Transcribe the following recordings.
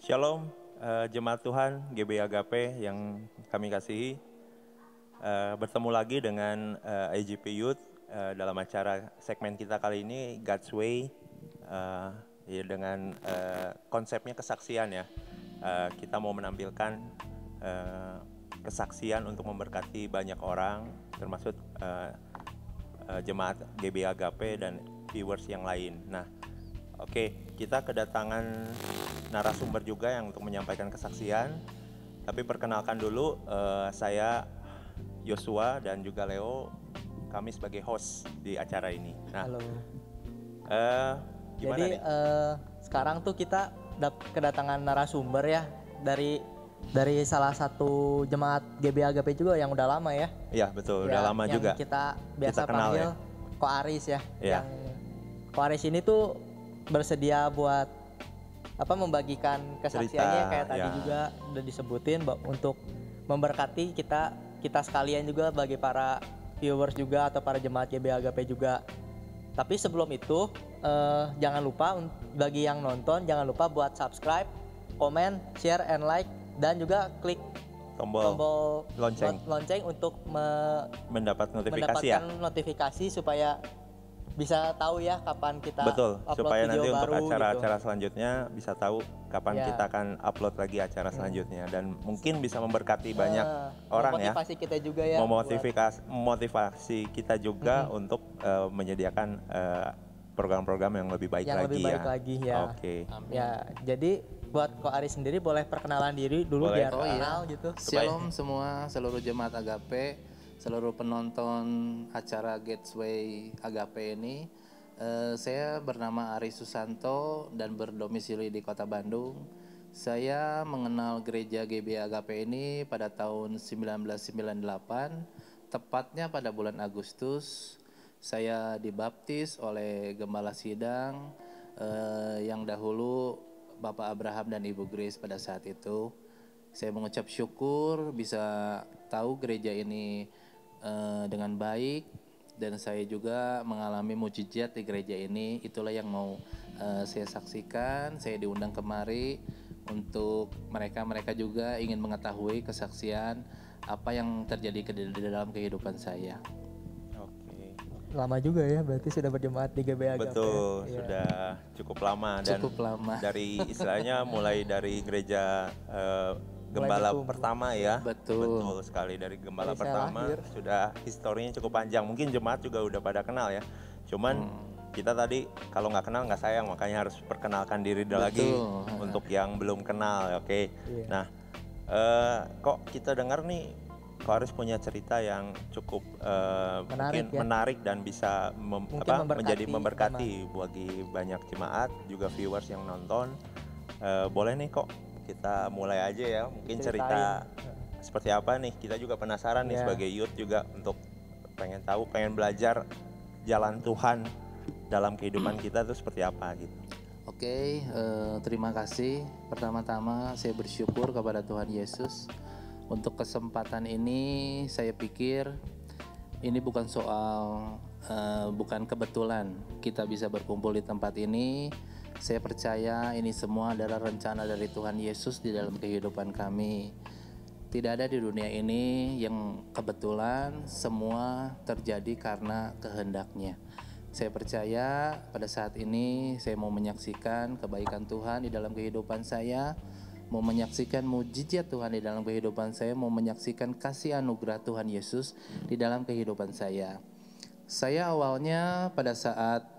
Shalom, jemaat Tuhan GB Agape yang kami kasihi. Bertemu lagi dengan IGP Youth dalam acara segmen kita kali ini God's Way, ya dengan konsepnya kesaksian ya. Kita mau menampilkan kesaksian untuk memberkati banyak orang, termasuk jemaat GB Agape dan viewers yang lain. Nah, oke, kita kedatangan narasumber juga yang untuk menyampaikan kesaksian. Tapi perkenalkan dulu, saya Yosua dan juga Leo, kami sebagai host di acara ini. Nah, Halo. Gimana Jadi nih? Sekarang tuh kita kedatangan narasumber ya dari salah satu jemaat GB Agape juga yang udah lama ya. Iya betul, udah Ya, lama yang juga. kita biasa Kita kenal panggil ya. Ko Aris ya. Iya. Yang Ko Aris ini tuh bersedia buat membagikan kesaksiannya Cerita, kayak tadi ya. juga udah disebutin untuk memberkati kita sekalian juga bagi para viewers juga atau para jemaat GB Agape juga. Tapi sebelum itu jangan lupa bagi yang nonton jangan lupa buat subscribe, komen, share, and like dan juga klik tombol lonceng untuk mendapat notifikasi mendapatkan ya. notifikasi supaya bisa tahu ya kapan kita Betul, upload supaya video nanti baru untuk acara-acara selanjutnya bisa tahu kapan Ya. kita akan upload lagi acara selanjutnya dan mungkin bisa memberkati banyak orang ya. Memotivasi kita juga ya. Memotivasi kita juga untuk menyediakan program-program yang lebih baik yang lagi lebih baik ya. lagi ya. Oke. Ya, jadi buat Ko Aris sendiri boleh perkenalan diri dulu Boleh. biar Oh iya. kenal gitu. Shalom semua, seluruh jemaat Agape, seluruh penonton acara Gateway Agape ini. Saya bernama Aris Susanto dan berdomisili di Kota Bandung. Saya mengenal gereja GB Agape ini pada tahun 1998, tepatnya pada bulan Agustus. Saya dibaptis oleh Gembala Sidang yang dahulu Bapak Abraham dan Ibu Grace pada saat itu. Saya mengucap syukur bisa tahu gereja ini dengan baik dan saya juga mengalami mujizat di gereja ini. Itulah yang mau saya saksikan. Saya diundang kemari untuk mereka juga ingin mengetahui kesaksian apa yang terjadi di dalam kehidupan saya. Oke. Lama juga ya, berarti sudah berjemaat di GB Agape. Betul, Ya. sudah cukup lama dan Cukup lama. dari istilahnya mulai dari gereja Gembala pertama ya. Betul sekali, dari Gembala Dari saya pertama lahir. sudah historinya cukup panjang. Mungkin jemaat juga udah pada kenal ya. Cuman kita tadi kalau nggak kenal nggak sayang, makanya harus perkenalkan diri lagi untuk yang belum kenal. Oke. Iya. Nah, kok kita dengar nih Ko Aris punya cerita yang cukup Menarik mungkin ya. menarik dan bisa menjadi memberkati bagi banyak jemaat juga viewers yang nonton. Boleh nih kok kita mulai aja ya, mungkin cerita seperti apa nih, kita juga penasaran nih sebagai youth juga untuk pengen tahu, pengen belajar jalan Tuhan dalam kehidupan kita itu seperti apa gitu. Oke, terima kasih. Pertama-tama saya bersyukur kepada Tuhan Yesus untuk kesempatan ini. Saya pikir ini bukan soal bukan kebetulan kita bisa berkumpul di tempat ini. Saya percaya ini semua adalah rencana dari Tuhan Yesus di dalam kehidupan kami. Tidak ada di dunia ini yang kebetulan, semua terjadi karena kehendaknya. Saya percaya pada saat ini saya mau menyaksikan kebaikan Tuhan di dalam kehidupan saya, mau menyaksikan mujizat Tuhan di dalam kehidupan saya, mau menyaksikan kasih anugerah Tuhan Yesus di dalam kehidupan saya. Saya awalnya pada saat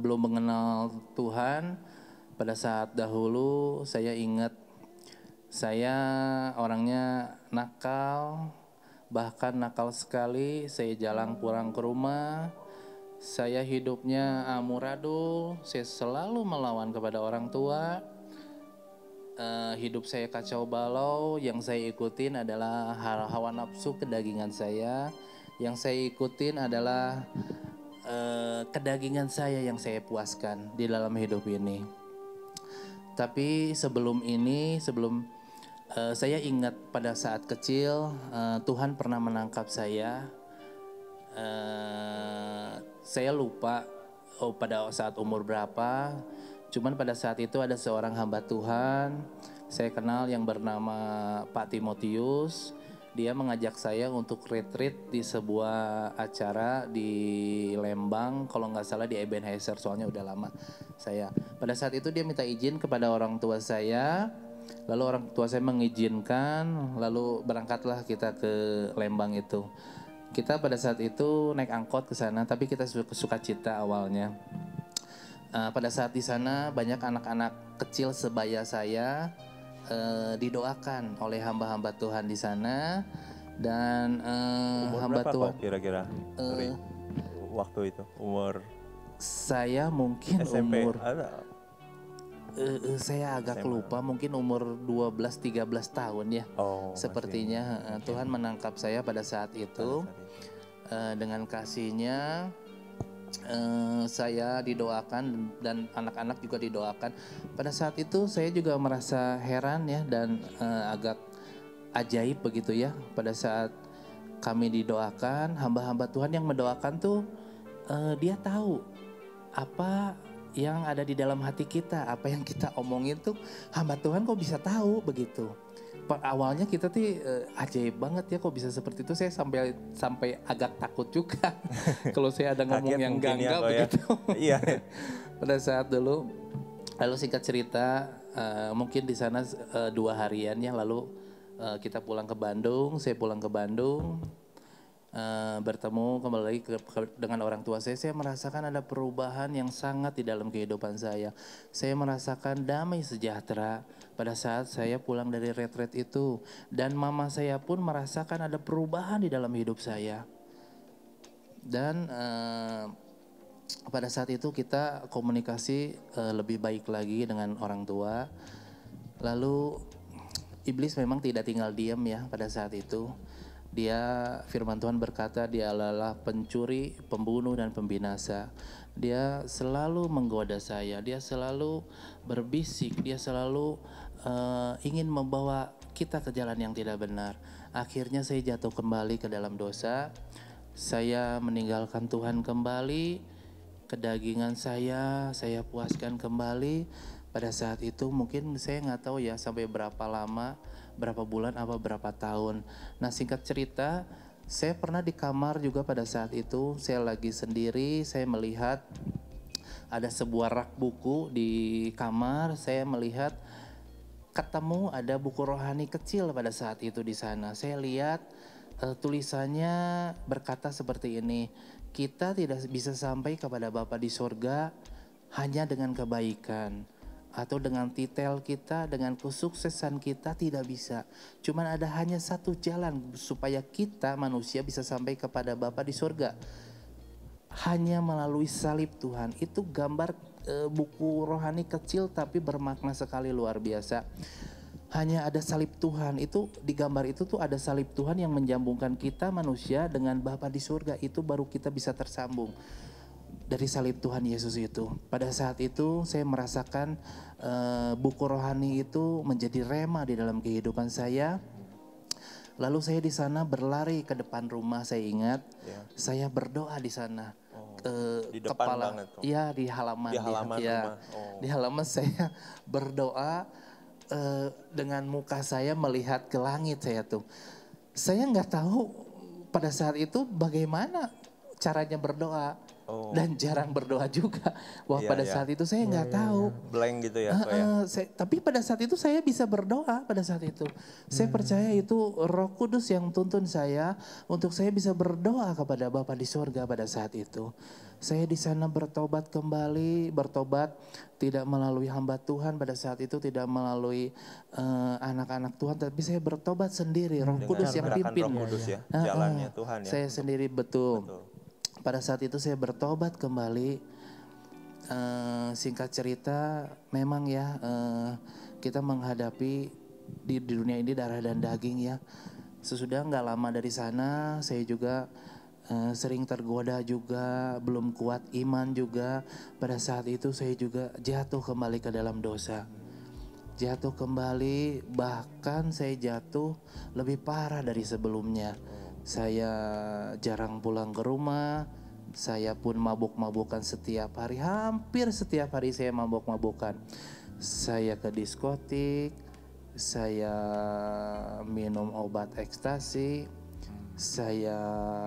belum mengenal Tuhan, pada saat dahulu saya ingat saya orangnya nakal, bahkan nakal sekali. Saya jarang pulang ke rumah, saya hidupnya amburadul, saya selalu melawan kepada orang tua. Hidup saya kacau balau, yang saya ikutin adalah hawa nafsu kedagingan saya. Yang saya ikutin adalah kedagingan saya yang saya puaskan di dalam hidup ini. Tapi sebelum saya ingat pada saat kecil Tuhan pernah menangkap saya. Saya lupa pada saat umur berapa. Cuman pada saat itu ada seorang hamba Tuhan saya kenal yang bernama Pak Timotius. Dia mengajak saya untuk retreat di sebuah acara di Lembang, kalau nggak salah di Ebenezer, soalnya udah lama saya. Pada saat itu dia minta izin kepada orang tua saya, lalu orang tua saya mengizinkan, lalu berangkatlah kita ke Lembang itu. Kita pada saat itu naik angkot ke sana, tapi kita suka cita awalnya. Pada saat di sana banyak anak-anak kecil sebaya saya didoakan oleh hamba-hamba Tuhan di sana, dan Umur hamba berapa Tuhan kok kira-kira? Sorry. Waktu itu umur saya mungkin SMP umur ada saya agak SMA. lupa, mungkin umur 12-13 tahun ya. Oh, masih Sepertinya Tuhan menangkap saya pada saat pada itu. saat itu. Dengan kasihnya saya didoakan dan anak-anak juga didoakan. Pada saat itu saya juga merasa heran ya, dan agak ajaib begitu ya. Pada saat kami didoakan, hamba-hamba Tuhan yang mendoakan tuh dia tahu apa yang ada di dalam hati kita, apa yang kita omongin tuh hamba Tuhan kok bisa tahu begitu. Awalnya kita tuh ajaib banget ya, kok bisa seperti itu. Saya sampai agak takut juga kalau saya ada ngomong Kaget yang mungkin ya, enggak kok ya. begitu. Iya. Pada saat dulu, lalu singkat cerita, mungkin di sana 2 harian ya, lalu kita pulang ke Bandung, saya pulang ke Bandung, bertemu kembali lagi dengan orang tua saya merasakan ada perubahan yang sangat di dalam kehidupan saya. Saya merasakan damai sejahtera pada saat saya pulang dari retreat itu, dan mama saya pun merasakan ada perubahan di dalam hidup saya. Dan pada saat itu kita komunikasi lebih baik lagi dengan orang tua. Lalu iblis memang tidak tinggal diam ya pada saat itu. Dia, firman Tuhan berkata, dia adalah pencuri, pembunuh, dan pembinasa. Dia selalu menggoda saya, dia selalu berbisik, dia selalu ingin membawa kita ke jalan yang tidak benar. Akhirnya saya jatuh kembali ke dalam dosa. Saya meninggalkan Tuhan kembali, kedagingan saya puaskan kembali. Pada saat itu mungkin saya nggak tahu ya sampai berapa lama, berapa bulan, apa berapa tahun. Nah, singkat cerita, saya pernah di kamar juga pada saat itu. Saya lagi sendiri, saya melihat ada sebuah rak buku di kamar. Saya melihat ketemu ada buku rohani kecil pada saat itu di sana. Saya lihat tulisannya berkata seperti ini: kita tidak bisa sampai kepada Bapa di sorga hanya dengan kebaikan, atau dengan titel kita, dengan kesuksesan kita, tidak bisa. Cuman ada hanya satu jalan supaya kita manusia bisa sampai kepada Bapa di surga, hanya melalui salib Tuhan. Itu gambar buku rohani kecil tapi bermakna sekali, luar biasa. Hanya ada salib Tuhan, itu di gambar itu tuh ada salib Tuhan yang menjambungkan kita manusia dengan Bapa di surga. Itu baru kita bisa tersambung dari salib Tuhan Yesus itu. Pada saat itu saya merasakan buku rohani itu menjadi rema di dalam kehidupan saya. Lalu saya di sana berlari ke depan rumah, saya ingat, saya berdoa di sana. Di depan banget kok. Ya, di halaman. Di halaman rumah. Di halaman saya berdoa, dengan muka saya melihat ke langit. Saya nggak tahu pada saat itu bagaimana caranya berdoa. Dan jarang berdoa juga. Pada saat itu saya nggak tahu. Blank gitu ya, kok ya. Tapi pada saat itu saya bisa berdoa pada saat itu. Saya percaya itu Roh Kudus yang tuntun saya untuk saya bisa berdoa kepada Bapa di sorga pada saat itu. Saya di sana bertobat kembali, bertobat tidak melalui hamba Tuhan pada saat itu, tidak melalui anak-anak Tuhan, tapi saya bertobat sendiri. Roh Kudus yang pimpin. Roh Kudus ya, jalannya Tuhan ya. Saya sendiri betul. Pada saat itu saya bertobat kembali. Singkat cerita, memang ya kita menghadapi di dunia ini darah dan daging ya. Sesudah nggak lama dari sana, saya juga sering tergoda juga, belum kuat iman juga. Pada saat itu saya juga jatuh kembali ke dalam dosa. Jatuh kembali, bahkan saya jatuh lebih parah dari sebelumnya. Saya jarang pulang ke rumah, Saya pun mabuk-mabukan setiap hari, hampir setiap hari saya mabuk-mabukan. Saya ke diskotik, saya minum obat ekstasi, saya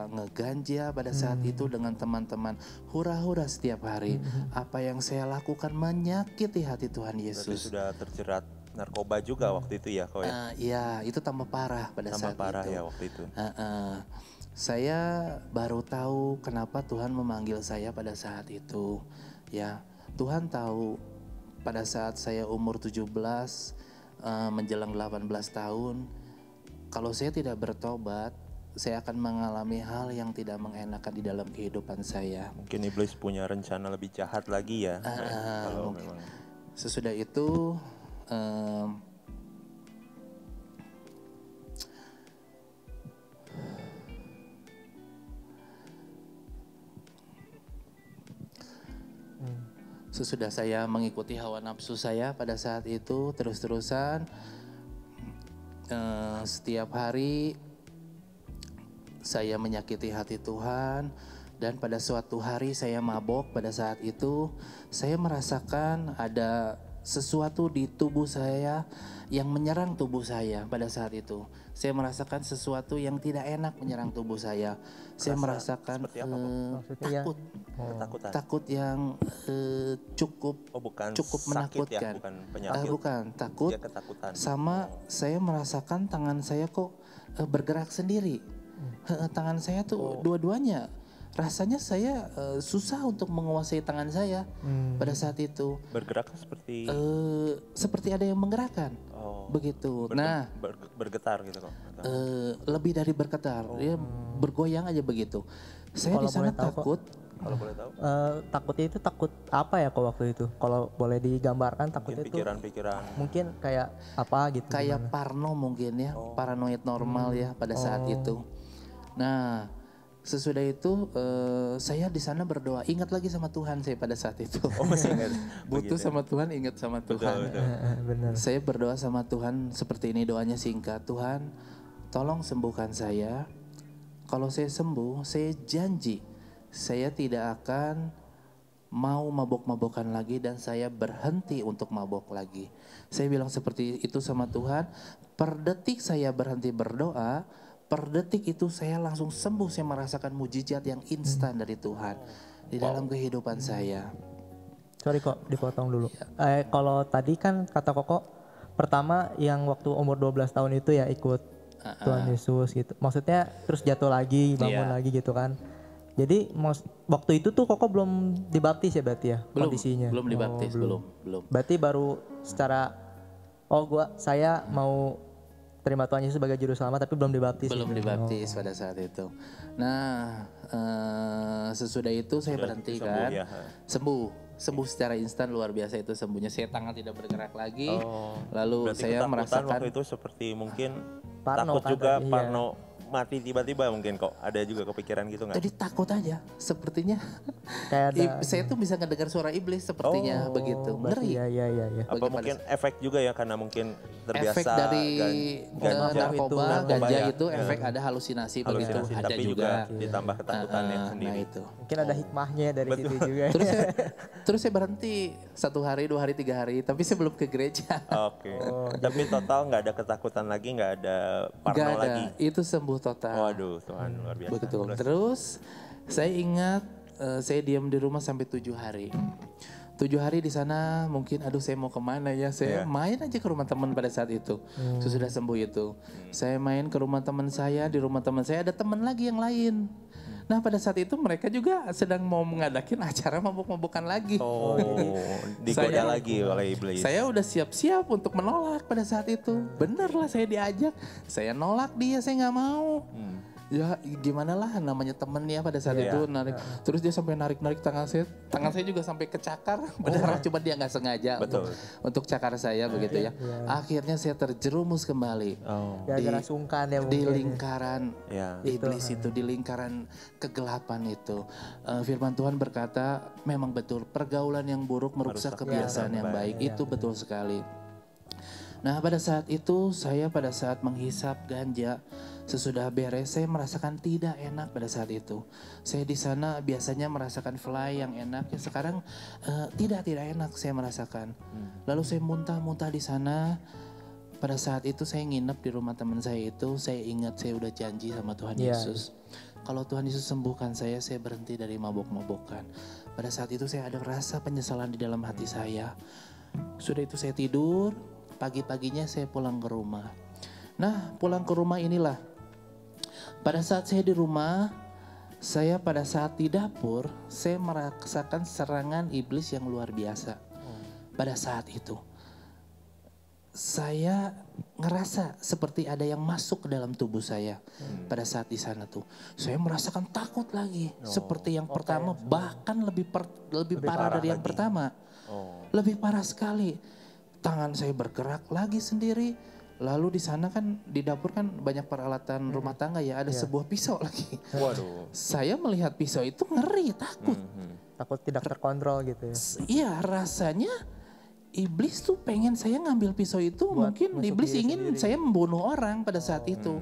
ngeganja pada saat itu dengan teman-teman, hura-hura setiap hari. Apa yang saya lakukan menyakiti hati Tuhan Berarti Yesus. sudah terjerat narkoba juga waktu itu ya kok ya? Ya, itu tambah parah pada Tambah saat parah itu. ya waktu itu. Saya baru tahu kenapa Tuhan memanggil saya pada saat itu. Ya, Tuhan tahu pada saat saya umur 17 menjelang 18 tahun, kalau saya tidak bertobat, saya akan mengalami hal yang tidak mengenakan di dalam kehidupan saya. Mungkin iblis punya rencana lebih jahat lagi ya. Kalau mungkin. memang Sesudah itu sesudah saya mengikuti hawa nafsu saya pada saat itu terus-terusan, setiap hari saya menyakiti hati Tuhan. Dan pada suatu hari saya mabok. Pada saat itu saya merasakan ada sesuatu di tubuh saya yang menyerang tubuh saya. Pada saat itu saya merasakan sesuatu yang tidak enak menyerang tubuh saya. Saya merasakan seperti apa, Kok? Maksudnya ya, takut, ketakutan. takut yang cukup bukan cukup sakit menakutkan. ya, bukan penyakit. Bukan, takut. Dia ketakutan. Sama saya merasakan tangan saya kok bergerak sendiri. Tangan saya tuh dua-duanya. Rasanya saya susah untuk menguasai tangan saya pada saat itu. Bergerak seperti Seperti ada yang menggerakkan. Begitu. Nah, bergetar gitu kok. lebih dari bergetar, dia bergoyang aja begitu. Saya di Kalau sana boleh tahu, takut. Kalau boleh tahu. takutnya itu takut apa ya kok waktu itu? Kalau boleh digambarkan takutnya Mungkin itu pikiran-pikiran. mungkin kayak apa gitu? Kayak parno mungkin ya, paranoid normal ya pada saat itu. Nah, sesudah itu saya di sana berdoa, ingat lagi sama Tuhan saya pada saat itu. Masih ingat. Butuh sama Tuhan, ingat sama Tuhan. Betul. Benar. Saya berdoa sama Tuhan seperti ini, doanya singkat. Tuhan, tolong sembuhkan saya. Kalau saya sembuh, saya janji saya tidak akan mau mabok-mabokan lagi dan saya berhenti untuk mabok lagi. Saya bilang seperti itu sama Tuhan. Per detik saya berhenti berdoa, per detik itu saya langsung sembuh. Saya merasakan mujizat yang instan dari Tuhan di dalam kehidupan saya. Sorry kok dipotong dulu. Kalau tadi kan kata Koko pertama yang waktu umur 12 tahun itu ya ikut Tuhan Yesus gitu. Maksudnya terus jatuh lagi, bangun lagi gitu kan. Jadi waktu itu tuh Koko belum dibaptis ya berarti ya kondisinya? Belum dibaptis, belum. Berarti baru secara saya mau terima Tuhan Yesus sebagai juru selamat tapi belum dibaptis. Belum gitu. dibaptis pada saat itu. Nah, sesudah itu saya berhenti sembuh kan. ya. Sembuh secara instan, luar biasa itu sembuhnya. Saya tangan tidak bergerak lagi. Lalu Berarti saya ketakutan merasakan waktu itu seperti mungkin Parno takut kan juga, tadi, iya. parno mati tiba-tiba mungkin kok. Ada juga kepikiran gitu nggak? jadi takut aja. Sepertinya Kayak ada saya tuh bisa ngedengar suara iblis sepertinya begitu. berarti Ngeri. ya. Apa mungkin efek juga ya karena mungkin terbiasa Efek dari narkoba, ganja ya. itu efek ada halusinasi begitu, Halusinasi, ada tapi juga. ditambah ketakutannya Nah sendiri. itu. Mungkin ada hikmahnya dari situ juga. Terus saya berhenti 1 hari, 2 hari, 3 hari, tapi saya belum ke gereja. Oke. Tapi total nggak ada ketakutan lagi, nggak ada parno Gak ada, lagi. itu sembuh total. Waduh, Tuhan luar biasa. Begitu. Terus saya ingat saya diam di rumah sampai 7 hari. 7 hari di sana mungkin saya mau kemana ya, saya main aja ke rumah teman pada saat itu. Sesudah sembuh itu saya main ke rumah teman saya, di rumah teman saya ada teman lagi yang lain. Nah pada saat itu mereka juga sedang mau mengadakan acara mabuk-mabukan lagi. Digoda lagi oleh iblis. Saya udah siap-siap untuk menolak pada saat itu. Bener lah saya diajak, saya nolak dia, saya nggak mau. Ya gimana lah, namanya temen ya pada saat itu narik. Terus dia sampai narik-narik tangan saya juga sampai kecakar. Berdarah cuma dia nggak sengaja untuk cakar saya begitu ya. Akhirnya saya terjerumus kembali Gara-gara sungkan ya di mungkin. lingkaran iblis itu, di lingkaran kegelapan itu. Firman Tuhan berkata memang betul pergaulan yang buruk merusak kebiasaan yang baik. Itu betul sekali. Nah pada saat itu saya pada saat menghisap ganja, Sesudah beres saya merasakan tidak enak pada saat itu. Saya di sana biasanya merasakan fly yang enak, ya sekarang tidak enak saya merasakan. Lalu saya muntah-muntah di sana. Pada saat itu saya nginep di rumah teman saya itu, saya ingat saya udah janji sama Tuhan Yesus. Kalau Tuhan Yesus sembuhkan saya berhenti dari mabok-mabokan. Pada saat itu saya ada rasa penyesalan di dalam hati saya. Sudah itu saya tidur, pagi-paginya saya pulang ke rumah. Nah, pulang ke rumah inilah. Pada saat saya di rumah, saya pada saat di dapur, saya merasakan serangan iblis yang luar biasa. Pada saat itu, saya ngerasa seperti ada yang masuk ke dalam tubuh saya. Pada saat di sana tuh, saya merasakan takut lagi, seperti yang pertama, bahkan lebih parah dari yang pertama. Lebih parah sekali. Tangan saya bergerak lagi sendiri. Lalu di sana kan di dapur kan banyak peralatan rumah tangga ya, ada sebuah pisau lagi. Waduh. Saya melihat pisau itu ngeri, takut. Takut tidak terkontrol gitu ya. Iya, rasanya iblis tuh pengen saya ngambil pisau itu, mungkin iblis ingin saya membunuh orang pada saat itu.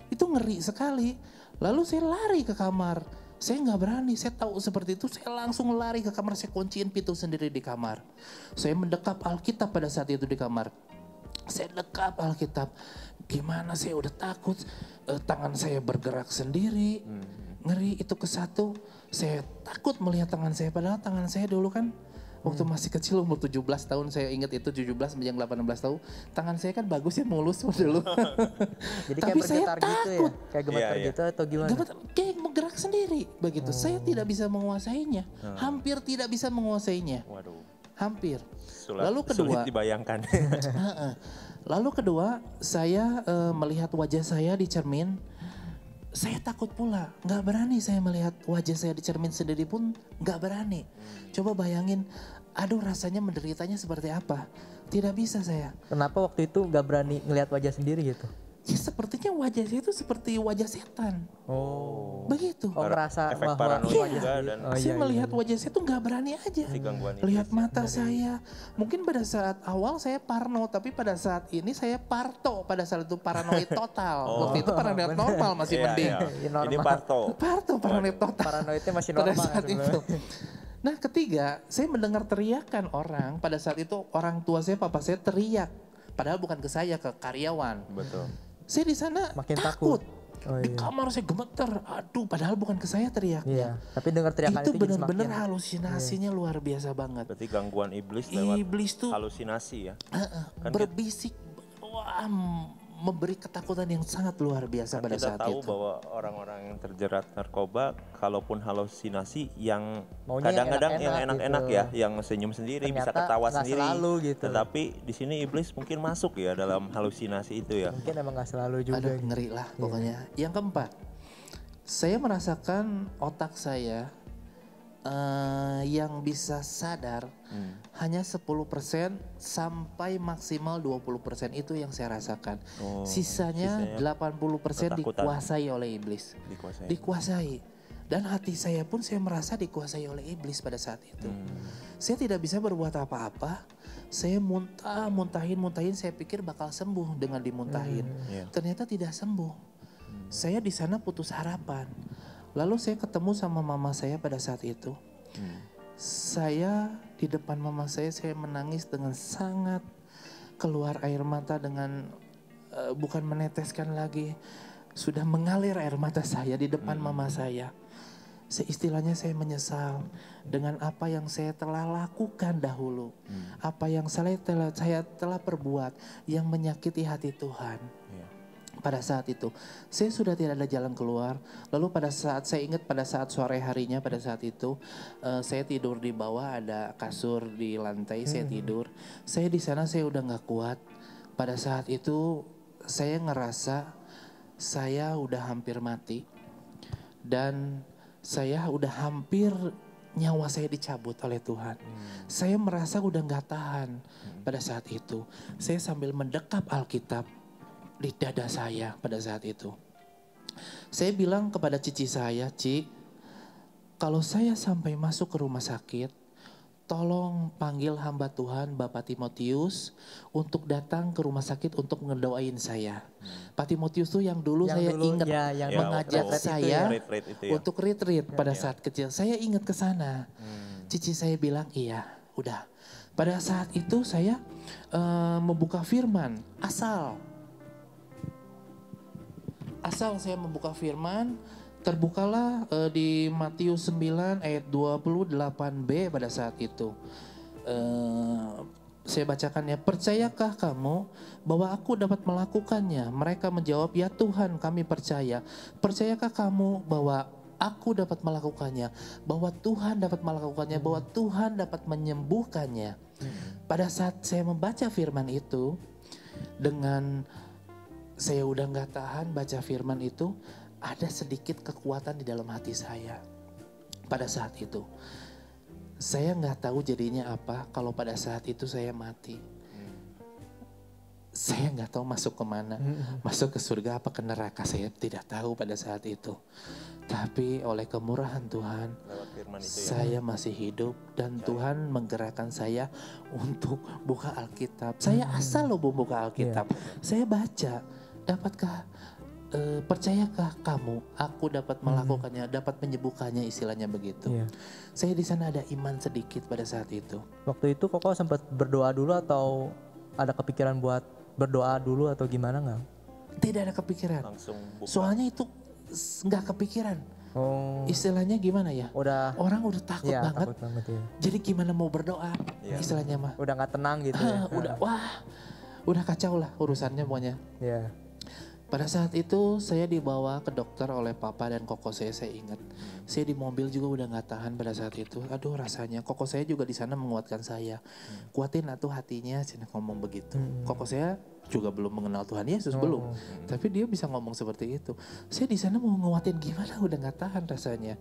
Itu ngeri sekali. Lalu saya lari ke kamar. Saya nggak berani, saya tahu seperti itu, saya langsung lari ke kamar, saya kunciin pintu sendiri di kamar. Saya mendekap Alkitab pada saat itu di kamar. Saya dekap Alkitab, gimana saya udah takut, tangan saya bergerak sendiri, ngeri itu ke satu. Saya takut melihat tangan saya, padahal tangan saya dulu kan waktu masih kecil umur 17 tahun, saya ingat itu 17 menjelang 18 tahun, tangan saya kan bagus ya, mulus dulu. Jadi Tapi kayak saya bergetar gitu ya, takut. kayak gemetar gitu atau gimana? Kayak bergerak sendiri begitu. Saya tidak bisa menguasainya, hampir tidak bisa menguasainya. Waduh. Hampir. Lalu kedua, sulit dibayangkan. Lalu kedua, saya melihat wajah saya di cermin. Saya takut pula, nggak berani saya melihat wajah saya di cermin sendiri pun nggak berani. Coba bayangin, aduh rasanya menderitanya seperti apa. Tidak bisa saya. Kenapa waktu itu nggak berani ngelihat wajah sendiri gitu? Ya sepertinya wajah saya itu seperti wajah setan. Begitu. Oh, ngerasa efek bahwa paranoid wajah juga dan Saya melihat wajah saya tuh nggak berani aja. si gangguan Lihat iblis. mata saya. Mungkin pada saat awal saya parno, tapi pada saat ini saya parto. Pada saat itu paranoid total. Waktu itu paranoid normal masih Iya, mending. iya. Normal. Ini Parto. Parto paranoid total. Paranoidnya masih Pada normal saat sebenarnya. itu. Nah ketiga, saya mendengar teriakan orang. Pada saat itu orang tua saya, papa saya teriak. Padahal bukan ke saya, ke karyawan. Betul. Saya di sana Makin takut. Oh, Di iya. kamar saya gemeter. Aduh, padahal bukan ke saya teriaknya. Iya, tapi dengar teriakan Itu itu jadi benar-benar semakin. halusinasinya luar biasa banget. Berarti gangguan iblis lewat Iblis tuh halusinasi ya. Kan berbisik, wah, memberi ketakutan yang sangat luar biasa pada kita saat tahu itu. bahwa orang-orang yang terjerat narkoba, kalaupun halusinasi yang Maunya yang kadang-kadang yang enak-enak enak-enak gitu. ya, yang senyum sendiri, bisa Ternyata ketawa nggak sendiri. selalu gitu. Tetapi di sini iblis mungkin masuk ya dalam halusinasi itu ya. Mungkin emang gak selalu juga. Aduh, gitu. ngeri lah pokoknya. Yang keempat, saya merasakan otak saya yang bisa sadar hanya 10% sampai maksimal 20% itu yang saya rasakan. Sisanya 80% ketakutan. dikuasai oleh iblis. Dikuasai. Dan hati saya pun saya merasa dikuasai oleh iblis pada saat itu. Saya tidak bisa berbuat apa-apa. Saya muntahin, saya pikir bakal sembuh dengan dimuntahin. Ternyata tidak sembuh. Saya di sana putus harapan. Lalu saya ketemu sama mama saya pada saat itu. Saya di depan mama saya menangis dengan sangat, keluar air mata dengan bukan meneteskan lagi, sudah mengalir air mata saya di depan mama saya. Istilahnya saya menyesal dengan apa yang saya telah lakukan dahulu, apa yang saya telah perbuat yang menyakiti hati Tuhan. Pada saat itu saya sudah tidak ada jalan keluar. Lalu pada saat saya ingat pada saat sore harinya, pada saat itu saya tidur di bawah, ada kasur di lantai, saya tidur. Saya di sana saya udah nggak kuat. Pada saat itu saya ngerasa saya udah hampir mati dan saya udah hampir nyawa saya dicabut oleh Tuhan. Saya merasa udah nggak tahan pada saat itu. Saya sambil mendekap Alkitab di dada saya pada saat itu. Saya bilang kepada cici saya, Ci, kalau saya sampai masuk ke rumah sakit, tolong panggil hamba Tuhan Bapak Timotius untuk datang ke rumah sakit untuk ngedoain saya. Pak Timotius tuh yang dulu saya ingat yang mengajak waktu saya retreat itu ya. untuk retreat pada saat kecil. Saya ingat ke sana. Cici saya bilang iya, udah. Pada saat itu saya membuka firman, asal saya membuka firman, terbukalah di Matius 9 ayat 28b pada saat itu. Saya bacakannya, percayakah kamu bahwa aku dapat melakukannya? Mereka menjawab, ya Tuhan kami percaya. Percayakah kamu bahwa aku dapat melakukannya? Bahwa Tuhan dapat melakukannya, bahwa Tuhan dapat menyembuhkannya. Pada saat saya membaca firman itu, dengan saya udah gak tahan baca firman itu, ada sedikit kekuatan di dalam hati saya. Pada saat itu, saya gak tahu jadinya apa kalau pada saat itu saya mati. Saya gak tahu masuk kemana, masuk ke surga apa ke neraka, saya tidak tahu pada saat itu. Tapi oleh kemurahan Tuhan, saya masih hidup dan Tuhan menggerakkan saya untuk buka Alkitab. Saya asal loh buka Alkitab, saya baca. Dapatkah, percayakah kamu, aku dapat melakukannya, dapat menyembuhkannya, istilahnya begitu. Saya di sana ada iman sedikit pada saat itu. Waktu itu Koko sempat berdoa dulu atau ada kepikiran buat berdoa dulu atau gimana nggak? Tidak ada kepikiran. Langsung buka. Soalnya itu nggak kepikiran. Istilahnya gimana ya? Orang udah takut banget. Takut banget ya. Jadi gimana mau berdoa? Istilahnya mah. Udah nggak tenang gitu ya. Udah kacau lah urusannya pokoknya. Iya. Pada saat itu saya dibawa ke dokter oleh papa dan koko saya ingat. Saya di mobil juga udah gak tahan pada saat itu. Aduh rasanya, koko saya juga di sana menguatkan saya. Kuatin atuh hatinya, cina ngomong begitu. Koko saya juga belum mengenal Tuhan Yesus, belum. Tapi dia bisa ngomong seperti itu. Saya di sana mau nguatin gimana, udah gak tahan rasanya.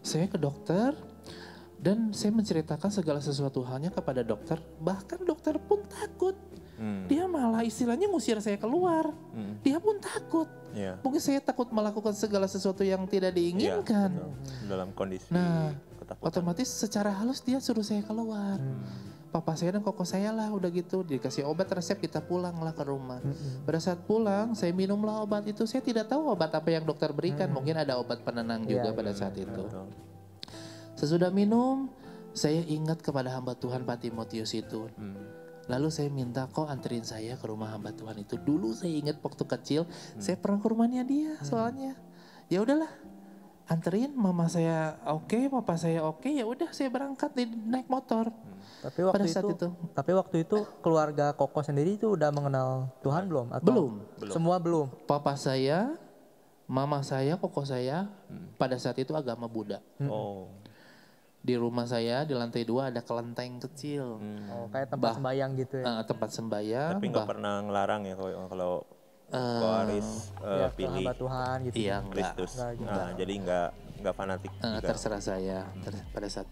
Saya ke dokter dan saya menceritakan segala sesuatu halnya kepada dokter. Bahkan dokter pun takut. Dia malah istilahnya ngusir saya keluar. Dia pun takut. Mungkin saya takut melakukan segala sesuatu yang tidak diinginkan. Dalam kondisi ketakutan. Otomatis secara halus dia suruh saya keluar. Papa saya dan koko saya lah udah gitu. Dikasih obat resep, kita pulanglah ke rumah. Pada saat pulang saya minumlah obat itu. Saya tidak tahu obat apa yang dokter berikan. Mungkin ada obat penenang juga pada saat itu. Sesudah minum, saya ingat kepada hamba Tuhan Pak Timotius itu. Lalu saya minta kok anterin saya ke rumah hamba Tuhan itu. Dulu saya ingat waktu kecil saya pernah ke rumahnya dia soalnya. Ya udahlah, anterin mama saya oke, papa saya oke, ya udah saya berangkat naik motor. Tapi waktu itu keluarga Koko sendiri itu udah mengenal Tuhan belum? Atau Belum. Semua belum. Papa saya, mama saya, koko saya pada saat itu agama Buddha. Di rumah saya di lantai 2 ada kelenteng kecil. Kayak tempat sembayang gitu ya. Tempat sembayang. Tapi nggak pernah ngelarang ya kalau Aris pilih Tuhan gitu. Iya, enggak. Kristus. Jadi nggak fanatik juga. Terserah saya pada saat.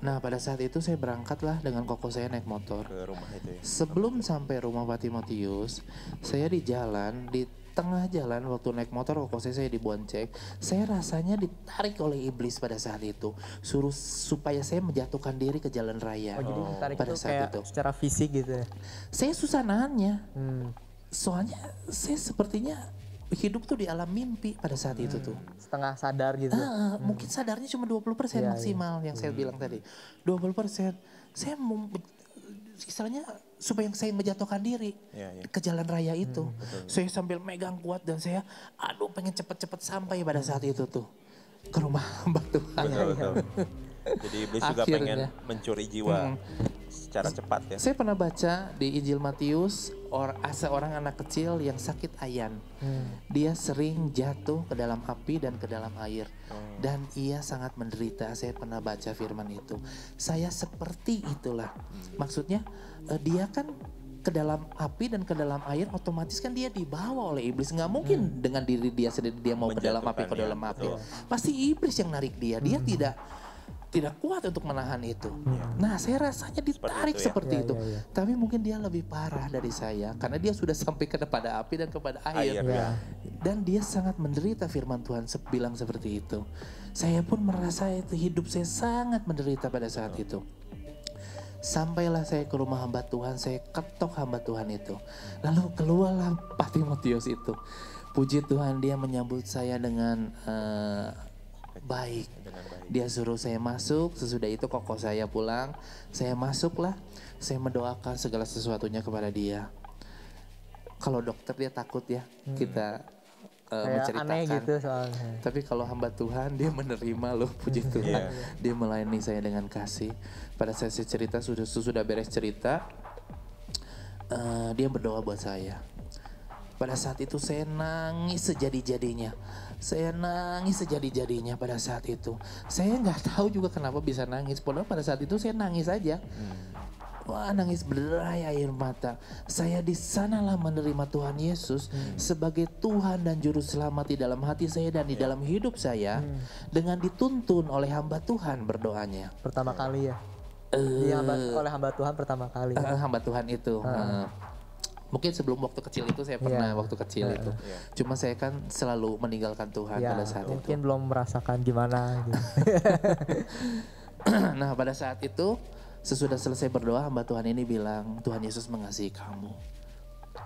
Nah pada saat itu saya berangkatlah dengan koko saya naik motor. Ke rumah itu ya. Sebelum sampai rumah Pak Timotius, saya di jalan di tengah jalan waktu naik motor koko saya dibonceng, saya rasanya ditarik oleh iblis pada saat itu, suruh supaya saya menjatuhkan diri ke jalan raya. Jadi ditarik pada itu saat kayak itu secara fisik gitu ya. Saya susah nahannya, soalnya saya sepertinya hidup tuh di alam mimpi pada saat itu tuh. Setengah sadar gitu. Mungkin sadarnya cuma 20% maksimal yang saya bilang tadi. 20%. Saya mau istilahnya supaya saya menjatuhkan diri ke jalan raya itu. Saya sambil megang kuat dan saya pengen cepet-cepet sampai pada saat itu tuh ke rumah hamba Tuhan. Betul. Jadi iblis juga pengen mencuri jiwa secara cepat ya. Saya pernah baca di Injil Matius seorang anak kecil yang sakit ayan. Dia sering jatuh ke dalam api dan ke dalam air. Dan ia sangat menderita. Saya pernah baca firman itu. Saya seperti itulah. Maksudnya dia kan ke dalam api dan ke dalam air, otomatis kan dia dibawa oleh iblis. Nggak mungkin dengan diri dia sendiri dia mau ke dalam api, ke dalam api. Pasti iblis yang narik dia. Dia tidak kuat untuk menahan itu. Nah saya rasanya ditarik seperti itu. Tapi mungkin dia lebih parah dari saya. Karena dia sudah sampai kepada api dan kepada air. Dan dia sangat menderita, firman Tuhan bilang seperti itu. Saya pun merasa itu hidup saya sangat menderita pada saat itu. Sampailah saya ke rumah hamba Tuhan, saya ketok hamba Tuhan itu. Lalu keluarlah Pak Timotius itu. Puji Tuhan, dia menyambut saya dengan baik. Dia suruh saya masuk, sesudah itu koko saya pulang. Saya masuklah, saya mendoakan segala sesuatunya kepada dia. Kalau dokter dia takut ya, kita Kayak menceritakan. aneh gitu soalnya. Tapi kalau hamba Tuhan dia menerima loh, puji Tuhan. Dia melayani saya dengan kasih. Pada sesi cerita sudah beres cerita, dia berdoa buat saya. Pada saat itu saya nangis sejadi-jadinya. Saya nangis sejadi-jadinya pada saat itu. Saya nggak tahu juga kenapa bisa nangis. Padahal pada saat itu saya nangis aja. Wah, nangis berderai air mata. Saya di sanalah menerima Tuhan Yesus sebagai Tuhan dan Juru Selamat di dalam hati saya dan di dalam hidup saya, dengan dituntun oleh hamba Tuhan berdoanya. Pertama kali ya. Oleh hamba Tuhan pertama kali. Hamba Tuhan itu. Mungkin sebelum waktu kecil itu saya pernah waktu kecil itu. Cuma saya kan selalu meninggalkan Tuhan pada saat itu. Mungkin belum merasakan gimana gitu. Nah, pada saat itu sesudah selesai berdoa, hamba Tuhan ini bilang, Tuhan Yesus mengasihi kamu.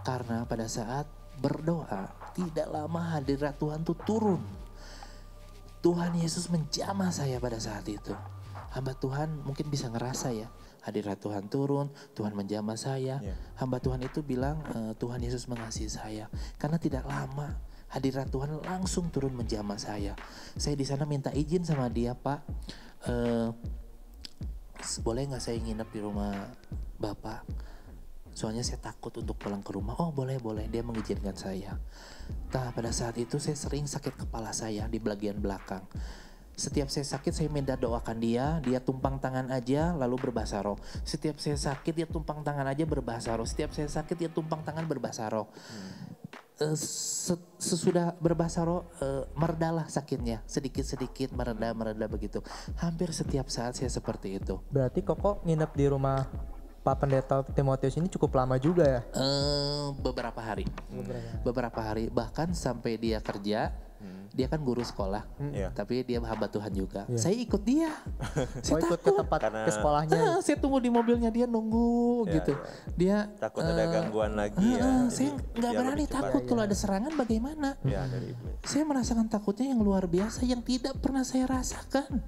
Karena pada saat berdoa, tidak lama hadirat Tuhan tuh turun. Tuhan Yesus menjamah saya pada saat itu. Hamba Tuhan mungkin bisa ngerasa ya, hadirat Tuhan turun, Tuhan menjamah saya. Hamba Tuhan itu bilang, Tuhan Yesus mengasihi saya. Karena tidak lama hadirat Tuhan langsung turun menjamah saya. Saya di sana minta izin sama dia, Pak. Boleh nggak saya nginep di rumah Bapak? Soalnya saya takut untuk pulang ke rumah. Oh boleh. Dia mengizinkan saya. Nah, pada saat itu saya sering sakit kepala saya di bagian belakang. Setiap saya sakit saya minta doakan dia tumpang tangan aja lalu berbahasa roh. Setiap saya sakit dia tumpang tangan aja berbahasa roh. Setiap saya sakit dia tumpang tangan berbahasa roh. Sesudah berbahasa roh, meredalah sakitnya, sedikit-sedikit mereda begitu. Hampir setiap saat saya seperti itu. Berarti Koko nginep di rumah Pak Pendeta Timotius ini cukup lama juga ya? Beberapa hari, bahkan sampai dia kerja. Dia kan guru sekolah, tapi dia hamba Tuhan juga. Saya ikut dia. Saya ikut ke tempat ke sekolahnya. Saya tunggu di mobilnya dia nunggu gitu. Dia takut ada gangguan lagi ya. Saya nggak berani takut kalau ada serangan bagaimana. Saya merasakan takutnya yang luar biasa yang tidak pernah saya rasakan.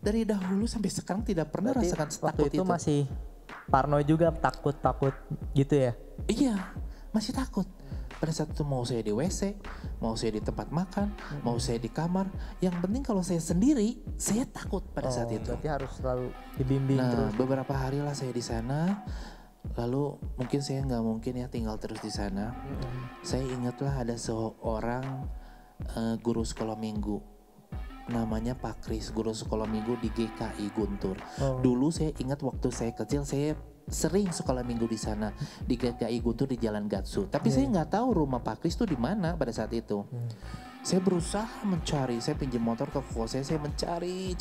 Dari dahulu sampai sekarang tidak pernah rasakan takut itu. Waktu itu masih parno juga, takut gitu ya? Iya, masih takut. Pada saat itu mau saya di WC, mau saya di tempat makan, mau saya di kamar. Yang penting kalau saya sendiri, saya takut pada saat itu. Berarti harus selalu dibimbing terus. Beberapa hari lah saya di sana. Lalu mungkin saya nggak mungkin ya tinggal terus di sana. Saya ingatlah ada seorang guru sekolah minggu. Namanya Pak Kris, guru sekolah minggu di GKI Guntur. Dulu saya ingat waktu saya kecil saya sering sekolah minggu di sana di GKI Guntur di Jalan Gatsu. Tapi saya nggak tahu rumah Pak Kris itu di mana pada saat itu. Saya berusaha mencari, saya pinjam motor ke kos saya mencari.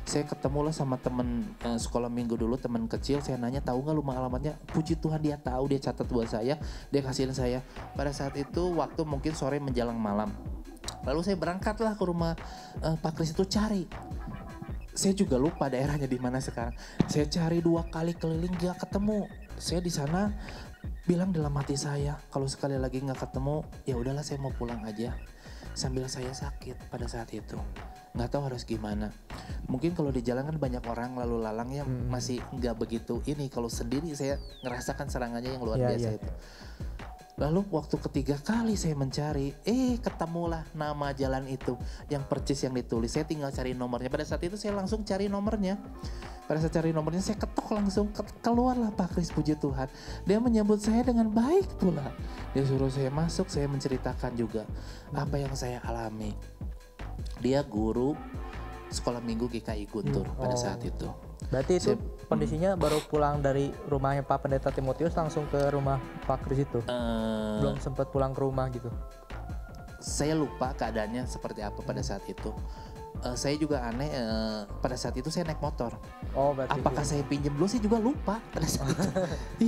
Saya ketemulah sama teman sekolah minggu dulu, teman kecil. Saya nanya, tahu nggak rumah alamatnya? Puji Tuhan dia tahu, dia catat buat saya, dia kasihin saya. Pada saat itu waktu mungkin sore menjelang malam. Lalu saya berangkatlah ke rumah Pak Kris itu cari. Saya juga lupa daerahnya di mana sekarang. Saya cari 2 kali keliling gak ketemu. Saya di sana bilang dalam hati saya, kalau sekali lagi nggak ketemu, ya udahlah saya mau pulang aja. Sambil saya sakit pada saat itu, nggak tahu harus gimana. Mungkin kalau di jalan kan banyak orang lalu lalangnya masih nggak begitu ini. Kalau sendiri saya ngerasakan serangannya yang luar biasa itu. Lalu waktu ketiga kali saya mencari, ketemulah nama jalan itu yang percis yang ditulis. Saya tinggal cari nomornya. Pada saat itu saya langsung cari nomornya. Pada saat cari nomornya saya ketok langsung, keluarlah Pak Kris, puji Tuhan. Dia menyambut saya dengan baik pula. Dia suruh saya masuk, saya menceritakan juga apa yang saya alami. Dia guru sekolah minggu GKI Guntur pada saat itu. Berarti itu kondisinya baru pulang dari rumahnya Pak Pendeta Timotius langsung ke rumah Pak Kris itu? Belum sempat pulang ke rumah gitu? Saya lupa keadaannya seperti apa pada saat itu. Saya juga aneh, pada saat itu saya naik motor. Apakah saya pinjam dulu? Saya juga lupa pada saat itu.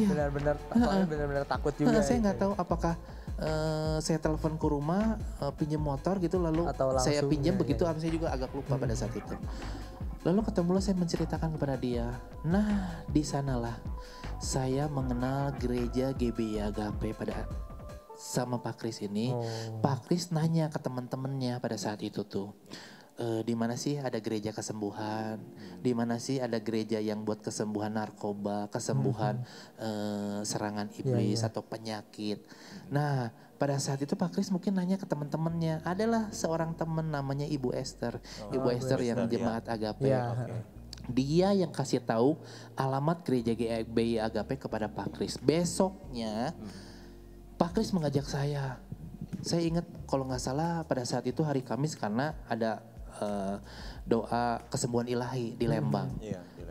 Iya. Benar-benar takut juga. Saya nggak tahu apakah saya telepon ke rumah, pinjam motor gitu lalu atau saya pinjam begitu. Saya juga agak lupa pada saat itu. Lalu ketemulah saya menceritakan kepada dia. Nah, di sanalah saya mengenal gereja GBI Agape sama Pak Kris ini. Oh. Pak Kris nanya ke teman-temannya pada saat itu tuh, di mana sih ada gereja kesembuhan? Di mana sih ada gereja yang buat kesembuhan narkoba, kesembuhan serangan iblis atau penyakit? Nah, pada saat itu Pak Kris mungkin nanya ke teman-temannya. Adalah seorang teman namanya Ibu Esther. Ibu Esther yang jemaat Agape. Dia yang kasih tahu alamat gereja GBI Agape kepada Pak Kris. Besoknya Pak Kris mengajak saya. Saya ingat kalau nggak salah pada saat itu hari Kamis karena ada doa kesembuhan ilahi di Lembang.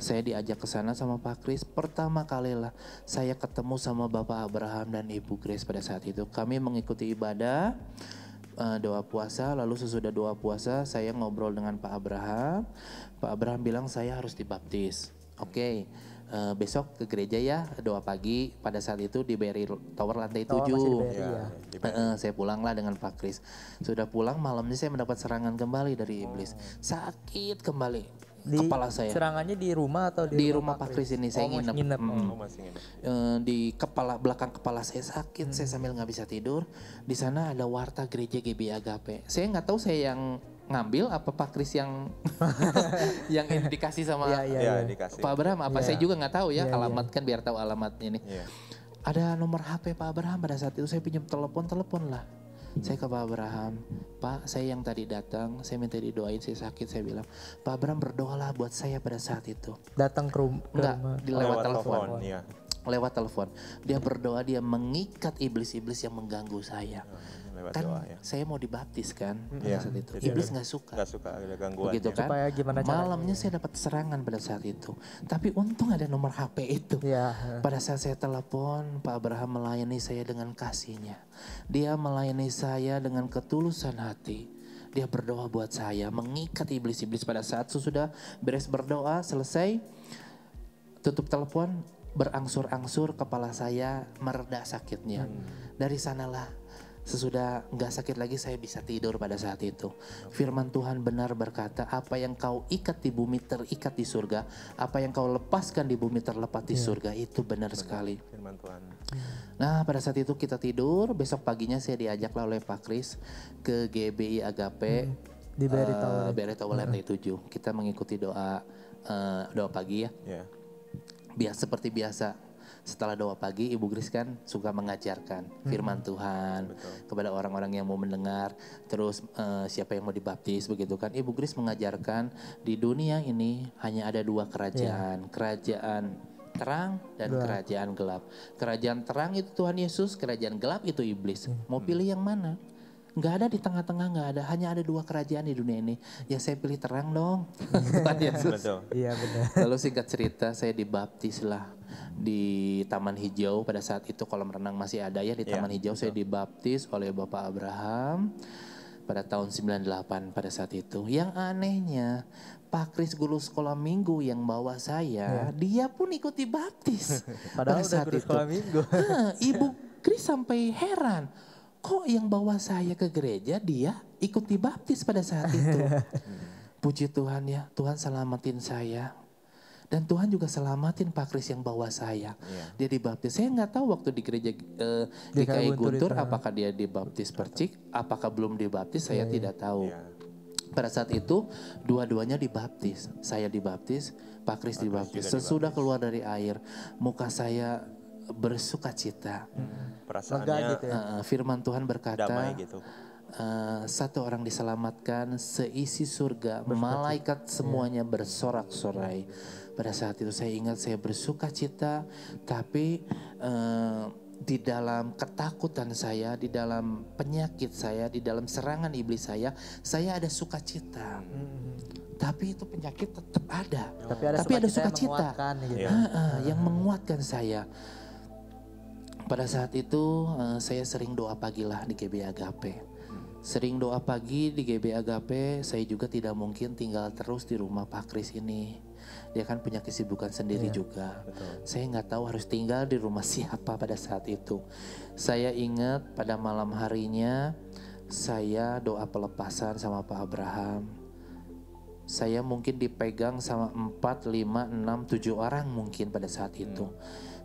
Saya diajak ke sana sama Pak Kris. Pertama kali lah saya ketemu sama Bapak Abraham dan Ibu Grace pada saat itu. Kami mengikuti ibadah doa puasa. Lalu sesudah doa puasa saya ngobrol dengan Pak Abraham. Pak Abraham bilang saya harus dibaptis. Oke. Besok ke gereja ya, doa pagi. Pada saat itu di BRI Tower lantai 7. Saya pulanglah dengan Pak Kris. Sudah pulang malamnya saya mendapat serangan kembali dari iblis. Sakit kembali kepala saya. Serangannya di rumah atau di rumah Pak Kris ini saya nginep. nginep. Di belakang kepala saya sakit. Saya sambil nggak bisa tidur. Di sana ada warta gereja GBI Agape. Saya nggak tahu saya yang ngambil apa Pak Kris yang yang dikasih sama dikasih. Pak Abraham apa saya juga nggak tahu ya, alamat kan biar tahu alamat ini. Ada nomor HP Pak Abraham pada saat itu saya pinjam telepon lah. Saya ke Pak Abraham, Pak saya yang tadi datang, saya minta didoain, saya sakit, saya bilang Pak Abraham berdoalah buat saya pada saat itu. Datang ke rumah? Enggak, lewat telepon. Iya. Lewat telepon. Dia berdoa, dia mengikat iblis-iblis yang mengganggu saya. Kan doa, saya mau dibaptis kan pada saat itu. Iblis nggak suka. Nggak suka ada gangguan. Begitu kan? Supaya gimana caranya? Malamnya saya dapat serangan pada saat itu. Tapi untung ada nomor HP itu. Pada saat saya telepon, Pak Abraham melayani saya dengan kasihnya. Dia melayani saya dengan ketulusan hati. Dia berdoa buat saya, mengikat iblis-iblis. Pada saat sudah beres berdoa, selesai, tutup telepon, berangsur-angsur kepala saya mereda sakitnya. Dari sanalah sesudah nggak sakit lagi saya bisa tidur pada saat itu. Firman Tuhan benar berkata, apa yang kau ikat di bumi terikat di surga, apa yang kau lepaskan di bumi terlepas di surga. Itu benar sekali. Firman Tuhan. Nah pada saat itu kita tidur, besok paginya saya diajaklah oleh Pak Kris ke GBI Agape di BRI Tower lantai 7. Kita mengikuti doa pagi ya. Seperti biasa. Setelah doa pagi, Ibu Grace kan suka mengajarkan firman Tuhan kepada orang-orang yang mau mendengar. Terus siapa yang mau dibaptis begitu kan. Ibu Grace mengajarkan di dunia ini hanya ada dua kerajaan. Kerajaan terang dan kerajaan gelap. Kerajaan terang itu Tuhan Yesus, kerajaan gelap itu iblis. Mau pilih yang mana? Nggak ada di tengah-tengah, nggak ada. Hanya ada dua kerajaan di dunia ini. Ya saya pilih terang dong. Tuhan Yesus. Iya benar. Lalu singkat cerita saya dibaptis lah di Taman Hijau. Pada saat itu kolam renang masih ada ya di Taman Hijau. Saya dibaptis oleh Bapak Abraham pada tahun 98 pada saat itu. Yang anehnya Pak Kris guru sekolah minggu yang bawa saya, dia pun ikut dibaptis. Padahal pada udah saat guru itu. sekolah minggu. Ibu Kris sampai heran. Kok yang bawa saya ke gereja dia ikut dibaptis pada saat itu. Puji Tuhan ya, Tuhan selamatin saya. Dan Tuhan juga selamatin Pak Kris yang bawa saya. Dia dibaptis. Saya nggak tahu waktu di gereja GKI Guntur apakah dia dibaptis percik, apakah belum dibaptis, saya tidak tahu. Pada saat itu dua-duanya dibaptis. Saya dibaptis, Pak Kris dibaptis. Sesudah keluar dari air, muka saya bersuka cita. Perasaannya gitu ya. Firman Tuhan berkata, damai gitu. satu orang diselamatkan, seisi surga, malaikat semuanya bersorak-sorai. Pada saat itu saya ingat saya bersuka cita, tapi di dalam ketakutan saya, di dalam penyakit saya, di dalam serangan iblis saya ada sukacita. Tapi itu penyakit tetap ada. Tapi ada sukacita yang menguatkan saya. Pada saat itu saya sering doa pagi lah di GBI Agape. Sering doa pagi di GBI Agape, saya juga tidak mungkin tinggal terus di rumah Pak Kris ini. Dia kan punya kesibukan sendiri juga. Saya nggak tahu harus tinggal di rumah siapa pada saat itu. Saya ingat pada malam harinya saya doa pelepasan sama Pak Abraham. Saya mungkin dipegang sama 4, 5, 6, 7 orang mungkin pada saat itu.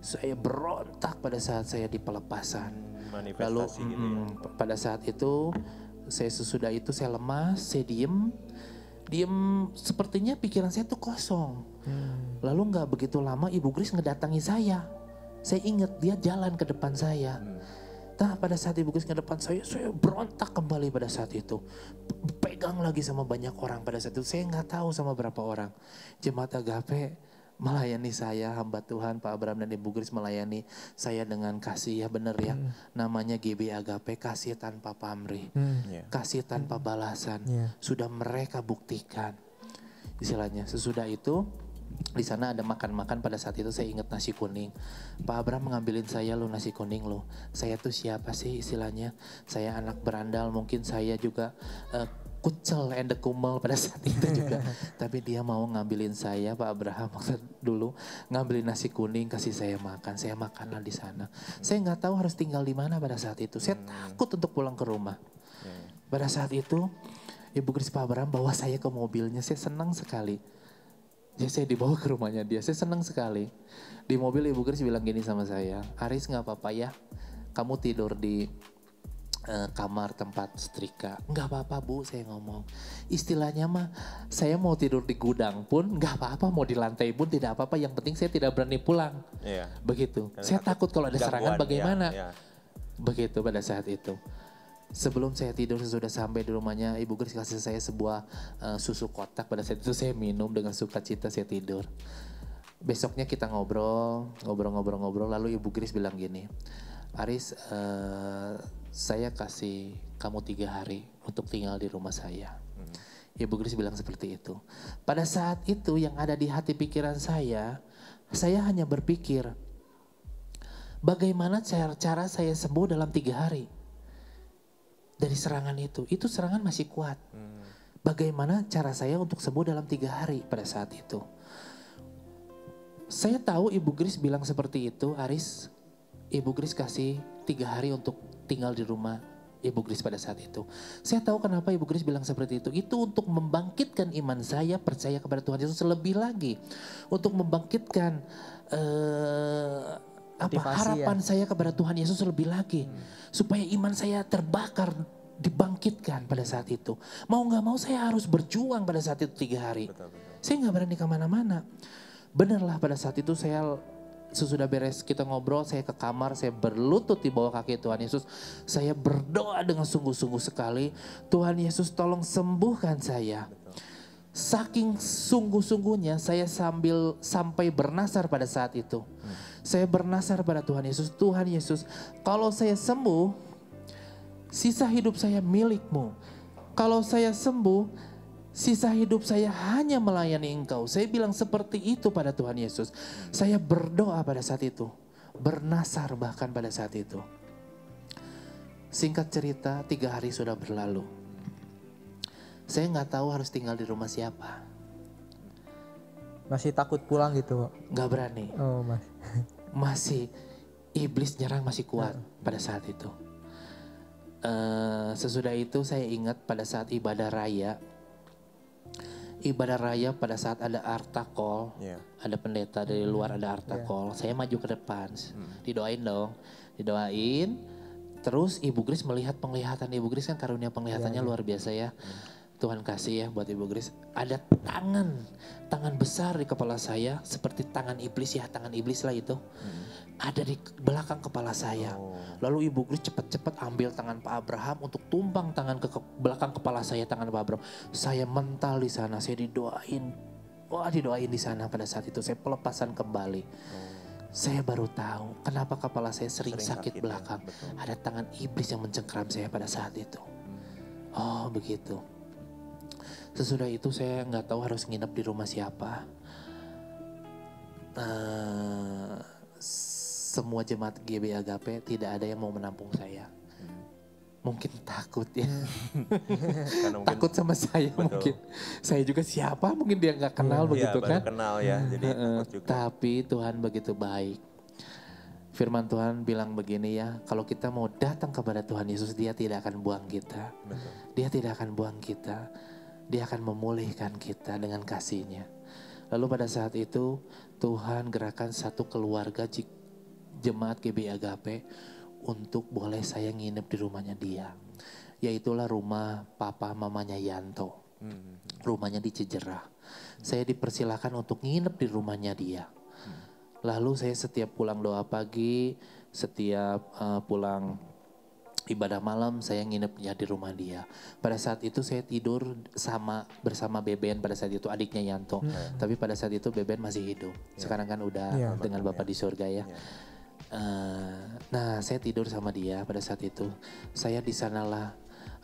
Saya berontak pada saat saya di pelepasan. Lalu Manifestasi gitu ya. pada saat itu saya sesudah itu saya lemas, saya diem sepertinya pikiran saya tuh kosong. Lalu nggak begitu lama Ibu Grace ngedatangi saya. Saya ingat dia jalan ke depan saya. Nah pada saat Ibu Grace ke depan saya berontak kembali pada saat itu. Pegang lagi sama banyak orang pada saat itu. Saya nggak tahu sama berapa orang. Jemaat Agape melayani saya, hamba Tuhan Pak Abraham dan Ibu Grace melayani saya dengan kasih, ya benar ya. Namanya GB Agape, kasih tanpa pamrih, kasih tanpa balasan. Sudah mereka buktikan. Istilahnya sesudah itu di sana ada makan-makan. Pada saat itu saya ingat nasi kuning. Pak Abraham mengambilin saya, lo nasi kuning lo. Saya tuh siapa sih istilahnya? Saya anak berandal, mungkin saya juga kucel and kumel pada saat itu juga. Tapi dia mau ngambilin saya, Pak Abraham waktu dulu ngambilin nasi kuning kasih saya makan. Saya makanlah di sana. Saya nggak tahu harus tinggal di mana pada saat itu. Saya takut untuk pulang ke rumah. Pada saat itu Ibu Grace Pak Abraham bawa saya ke mobilnya. Saya senang sekali. Jadi saya dibawa ke rumahnya dia. Saya senang sekali. Di mobil Ibu Grace bilang gini sama saya, Aris nggak apa-apa ya, kamu tidur di kamar tempat setrika. Nggak apa-apa Bu, saya ngomong. Istilahnya mah saya mau tidur di gudang pun nggak apa-apa, mau di lantai pun tidak apa-apa. Yang penting saya tidak berani pulang. Begitu. Karena saya takut kalau ada serangan bagaimana. Ya. Begitu pada saat itu. Sebelum saya tidur, sesudah sampai di rumahnya, Ibu Grace kasih saya sebuah susu kotak. Pada saat itu saya minum dengan sukacita, saya tidur. Besoknya kita ngobrol. Lalu Ibu Grace bilang gini, Aris, saya kasih kamu 3 hari untuk tinggal di rumah saya. Ibu Grace bilang seperti itu. Pada saat itu yang ada di hati pikiran saya hanya berpikir, bagaimana cara saya sembuh dalam 3 hari. Dari serangan itu serangan masih kuat. Bagaimana cara saya untuk sembuh dalam 3 hari pada saat itu. Saya tahu Ibu Grace bilang seperti itu, Aris, Ibu Grace kasih 3 hari untuk tinggal di rumah Ibu Grace pada saat itu. Saya tahu kenapa Ibu Grace bilang seperti itu. Itu untuk membangkitkan iman saya, percaya kepada Tuhan Yesus lebih lagi. Untuk membangkitkan harapan saya kepada Tuhan Yesus lebih lagi. Supaya iman saya terbakar, dibangkitkan pada saat itu. Mau gak mau saya harus berjuang pada saat itu 3 hari. Betul. Saya gak berani kemana-mana. Benarlah pada saat itu saya sesudah beres kita ngobrol, saya ke kamar, saya berlutut di bawah kaki Tuhan Yesus. Saya berdoa dengan sungguh-sungguh sekali, Tuhan Yesus tolong sembuhkan saya. Saking sungguh-sungguhnya saya sampai bernasar pada saat itu. Saya bernasar pada Tuhan Yesus, kalau saya sembuh, sisa hidup saya milik-Mu. Kalau saya sembuh, sisa hidup saya hanya melayani Engkau. Saya bilang seperti itu pada Tuhan Yesus. Saya berdoa pada saat itu. Bernasar bahkan pada saat itu. Singkat cerita, 3 hari sudah berlalu. Saya gak tahu harus tinggal di rumah siapa. Masih takut pulang gitu, Pak? Gak berani. Oh, Mas. Masih, iblis nyerang masih kuat pada saat itu. Sesudah itu saya ingat pada saat ibadah raya. Ibadah raya pada saat ada artakol, ada pendeta dari luar, ada artakol. Saya maju ke depan, didoain dong, didoain. Terus Ibu Grace melihat penglihatan. Ibu Grace kan karunia penglihatannya luar biasa ya. Tuhan kasih ya buat Ibu Grace. Ada tangan besar di kepala saya, seperti tangan iblis ya, tangan iblis lah itu. Ada di belakang kepala saya. Lalu Ibu Grace cepat-cepat ambil tangan Pak Abraham untuk tumpang tangan ke belakang kepala saya, tangan Pak Abraham. Saya mental di sana, saya didoain. Wah, didoain di sana pada saat itu. Saya pelepasan kembali. Saya baru tahu kenapa kepala saya sering sakit belakang. Ya, ada tangan iblis yang mencengkeram saya pada saat itu. Oh, begitu. Sesudah itu saya nggak tahu harus nginep di rumah siapa. Semua jemaat GB Agape tidak ada yang mau menampung saya. Mungkin takut ya. Takut sama saya mungkin. Saya juga siapa mungkin dia nggak kenal begitu kan. Baru kenal ya, jadi takut juga. Tapi Tuhan begitu baik. Firman Tuhan bilang begini ya, kalau kita mau datang kepada Tuhan Yesus, Dia tidak akan buang kita. Dia tidak akan buang kita. Dia akan memulihkan kita dengan kasih-Nya. Lalu pada saat itu Tuhan gerakan satu keluarga jemaat GBI Agape untuk boleh saya nginep di rumahnya dia. Yaitulah rumah papa mamanya Yanto. Rumahnya di Cijerah. Saya dipersilakan untuk nginep di rumahnya dia. Lalu saya setiap pulang doa pagi, setiap pulang ibadah malam, saya nginepnya di rumah dia. Pada saat itu saya tidur bersama Beben, pada saat itu adiknya Yanto. Tapi pada saat itu Beben masih hidup. Sekarang kan udah dengan Bapak di surga ya. Nah, saya tidur sama dia pada saat itu. Saya di sanalah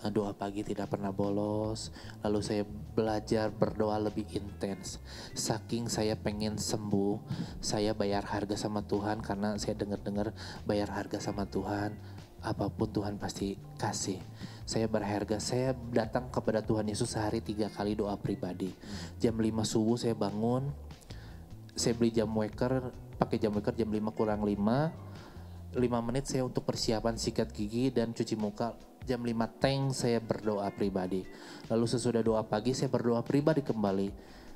doa pagi tidak pernah bolos. Lalu saya belajar berdoa lebih intens. Saking saya pengen sembuh, saya bayar harga sama Tuhan karena saya dengar-dengar bayar harga sama Tuhan. Apapun Tuhan pasti kasih. Saya berharga, saya datang kepada Tuhan Yesus sehari 3 kali doa pribadi. Jam 5 subuh saya bangun, saya beli jam waker, pakai jam waker jam 5 kurang 5 menit saya untuk persiapan sikat gigi dan cuci muka. Jam 5 teng saya berdoa pribadi. Lalu sesudah doa pagi saya berdoa pribadi kembali.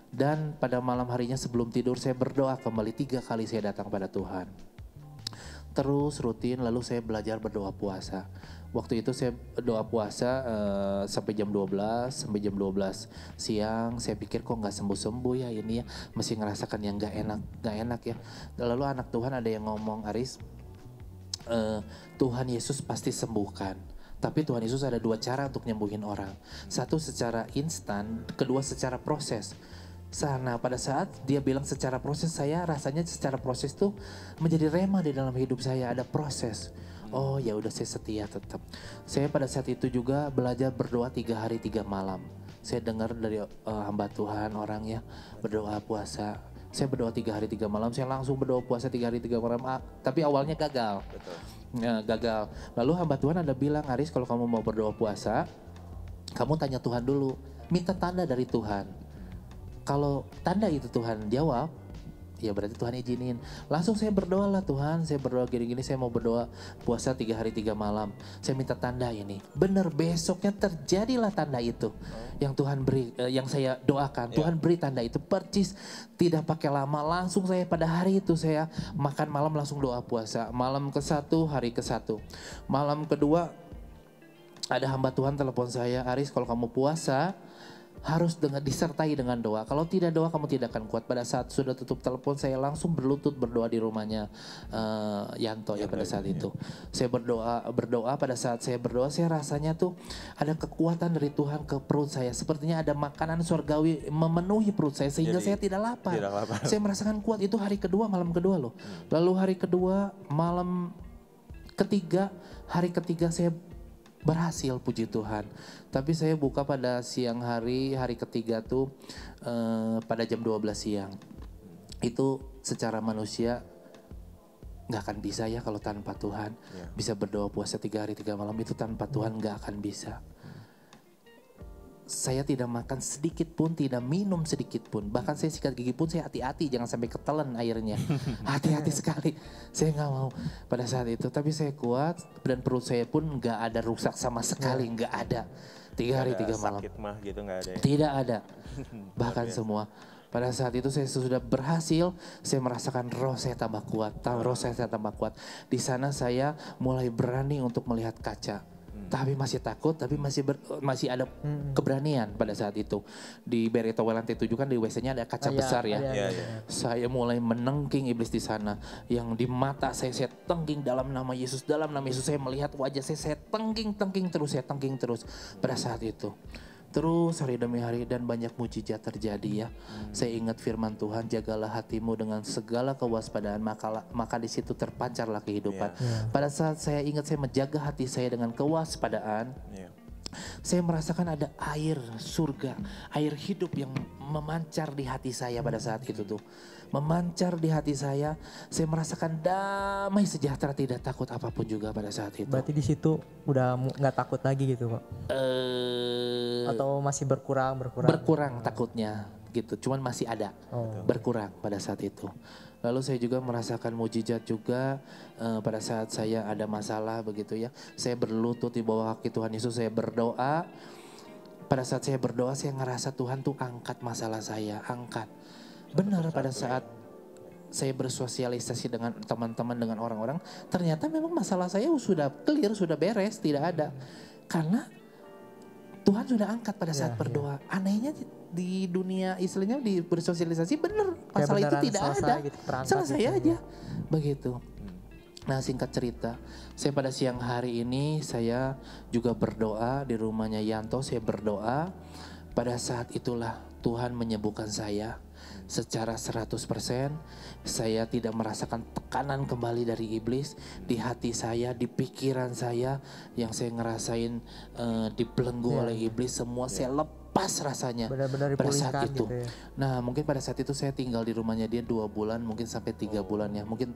Dan pada malam harinya sebelum tidur saya berdoa kembali 3 kali saya datang pada Tuhan. Terus rutin, lalu saya belajar berdoa puasa. Waktu itu saya doa puasa sampai jam 12 siang. Saya pikir kok nggak sembuh-sembuh ya ini ya, masih ngerasakan yang nggak enak ya. Lalu anak Tuhan ada yang ngomong, Aris, Tuhan Yesus pasti sembuhkan. Tapi Tuhan Yesus ada 2 cara untuk nyembuhin orang. Satu secara instan, kedua secara proses. Nah pada saat dia bilang secara proses, saya rasanya secara proses tuh menjadi rema di dalam hidup saya, ada proses. Oh ya udah, saya setia tetap. Saya pada saat itu juga belajar berdoa 3 hari 3 malam. Saya dengar dari hamba Tuhan orangnya berdoa puasa. Saya berdoa 3 hari 3 malam, saya langsung berdoa puasa 3 hari 3 malam. Tapi awalnya gagal. Gagal. Lalu hamba Tuhan ada bilang, Aris kalau kamu mau berdoa puasa, kamu tanya Tuhan dulu, minta tanda dari Tuhan. Kalau tanda itu Tuhan jawab, ya berarti Tuhan izinin. Langsung saya berdoa lah, Tuhan saya berdoa gini-gini, saya mau berdoa puasa 3 hari 3 malam. Saya minta tanda ini. Benar, besoknya terjadilah tanda itu. Yang Tuhan beri, yang saya doakan. Tuhan beri tanda itu percis. Tidak pakai lama, langsung saya pada hari itu saya makan malam langsung doa puasa. Malam ke-1, hari ke-1. Malam kedua ada hamba Tuhan telepon saya, Aris kalau kamu puasa harus disertai dengan doa. Kalau tidak doa kamu tidak akan kuat. Pada saat sudah tutup telepon saya langsung berlutut berdoa di rumahnya Yanto ya pada saat itu. Saya berdoa pada saat saya berdoa saya rasanya tuh ada kekuatan dari Tuhan ke perut saya. Sepertinya ada makanan surgawi memenuhi perut saya sehingga saya tidak lapar. Saya merasakan kuat itu hari kedua, malam kedua loh. Lalu hari kedua, malam ketiga, hari ketiga saya berhasil puji Tuhan. Tapi saya buka pada siang hari ketiga tuh pada jam 12 siang. Itu secara manusia nggak akan bisa ya kalau tanpa Tuhan. Bisa berdoa puasa 3 hari 3 malam itu tanpa Tuhan nggak akan bisa. Saya tidak makan sedikit pun, tidak minum sedikit pun. Bahkan saya sikat gigi pun saya hati-hati jangan sampai ketelan airnya. Hati-hati sekali. Saya nggak mau pada saat itu. Tapi saya kuat dan perut saya pun nggak ada rusak sama sekali, nggak ada. 3 hari 3 malam. Sakit mah gitu nggak ada ya? Tidak ada. Bahkan semua. Pada saat itu saya sudah berhasil, saya merasakan roh saya tambah kuat, roh saya tambah kuat. Di sana saya mulai berani untuk melihat kaca. Tapi masih takut, tapi masih ada keberanian pada saat itu. Di Barito Lantai 7 kan di WC-nya ada kaca besar ya. Saya mulai menengking iblis di sana. Yang di mata saya tengking dalam nama Yesus. Dalam nama Yesus saya melihat wajah saya tengking terus pada saat itu. Terus hari demi hari dan banyak mujizat terjadi ya. Saya ingat firman Tuhan, jagalah hatimu dengan segala kewaspadaan maka di situ terpancarlah kehidupan. Pada saat saya ingat saya menjaga hati saya dengan kewaspadaan, saya merasakan ada air surga, air hidup yang memancar di hati saya pada saat itu tuh. Memancar di hati saya merasakan damai sejahtera, tidak takut apapun juga pada saat itu. Berarti di situ udah nggak takut lagi gitu Pak? Atau masih berkurang? Berkurang takutnya gitu, cuman masih ada, berkurang pada saat itu. Lalu saya juga merasakan mujizat juga pada saat saya ada masalah begitu ya. Saya berlutut di bawah kaki Tuhan Yesus, saya berdoa. pada saat saya berdoa saya ngerasa Tuhan tuh angkat masalah saya, angkat. Benar pada saat saya bersosialisasi dengan teman-teman, dengan orang-orang, ternyata memang masalah saya sudah clear, sudah beres, tidak ada. Karena Tuhan sudah angkat pada saat berdoa. Anehnya di dunia istilahnya di bersosialisasi benar masalah itu tidak ada. Gitu, selesai gitu, aja. Begitu. Nah, singkat cerita, saya pada siang hari ini saya juga berdoa di rumahnya Yanto, saya berdoa. Pada saat itulah Tuhan menyembuhkan saya secara 100%. Saya tidak merasakan tekanan kembali dari iblis di hati saya, di pikiran saya yang saya ngerasain dibelenggu oleh iblis, semua saya lepas rasanya. Benar-benar pada saat dipulihkan itu. gitu ya. Nah, mungkin pada saat itu saya tinggal di rumahnya dia 2 bulan, mungkin sampai 3 bulan ya. Mungkin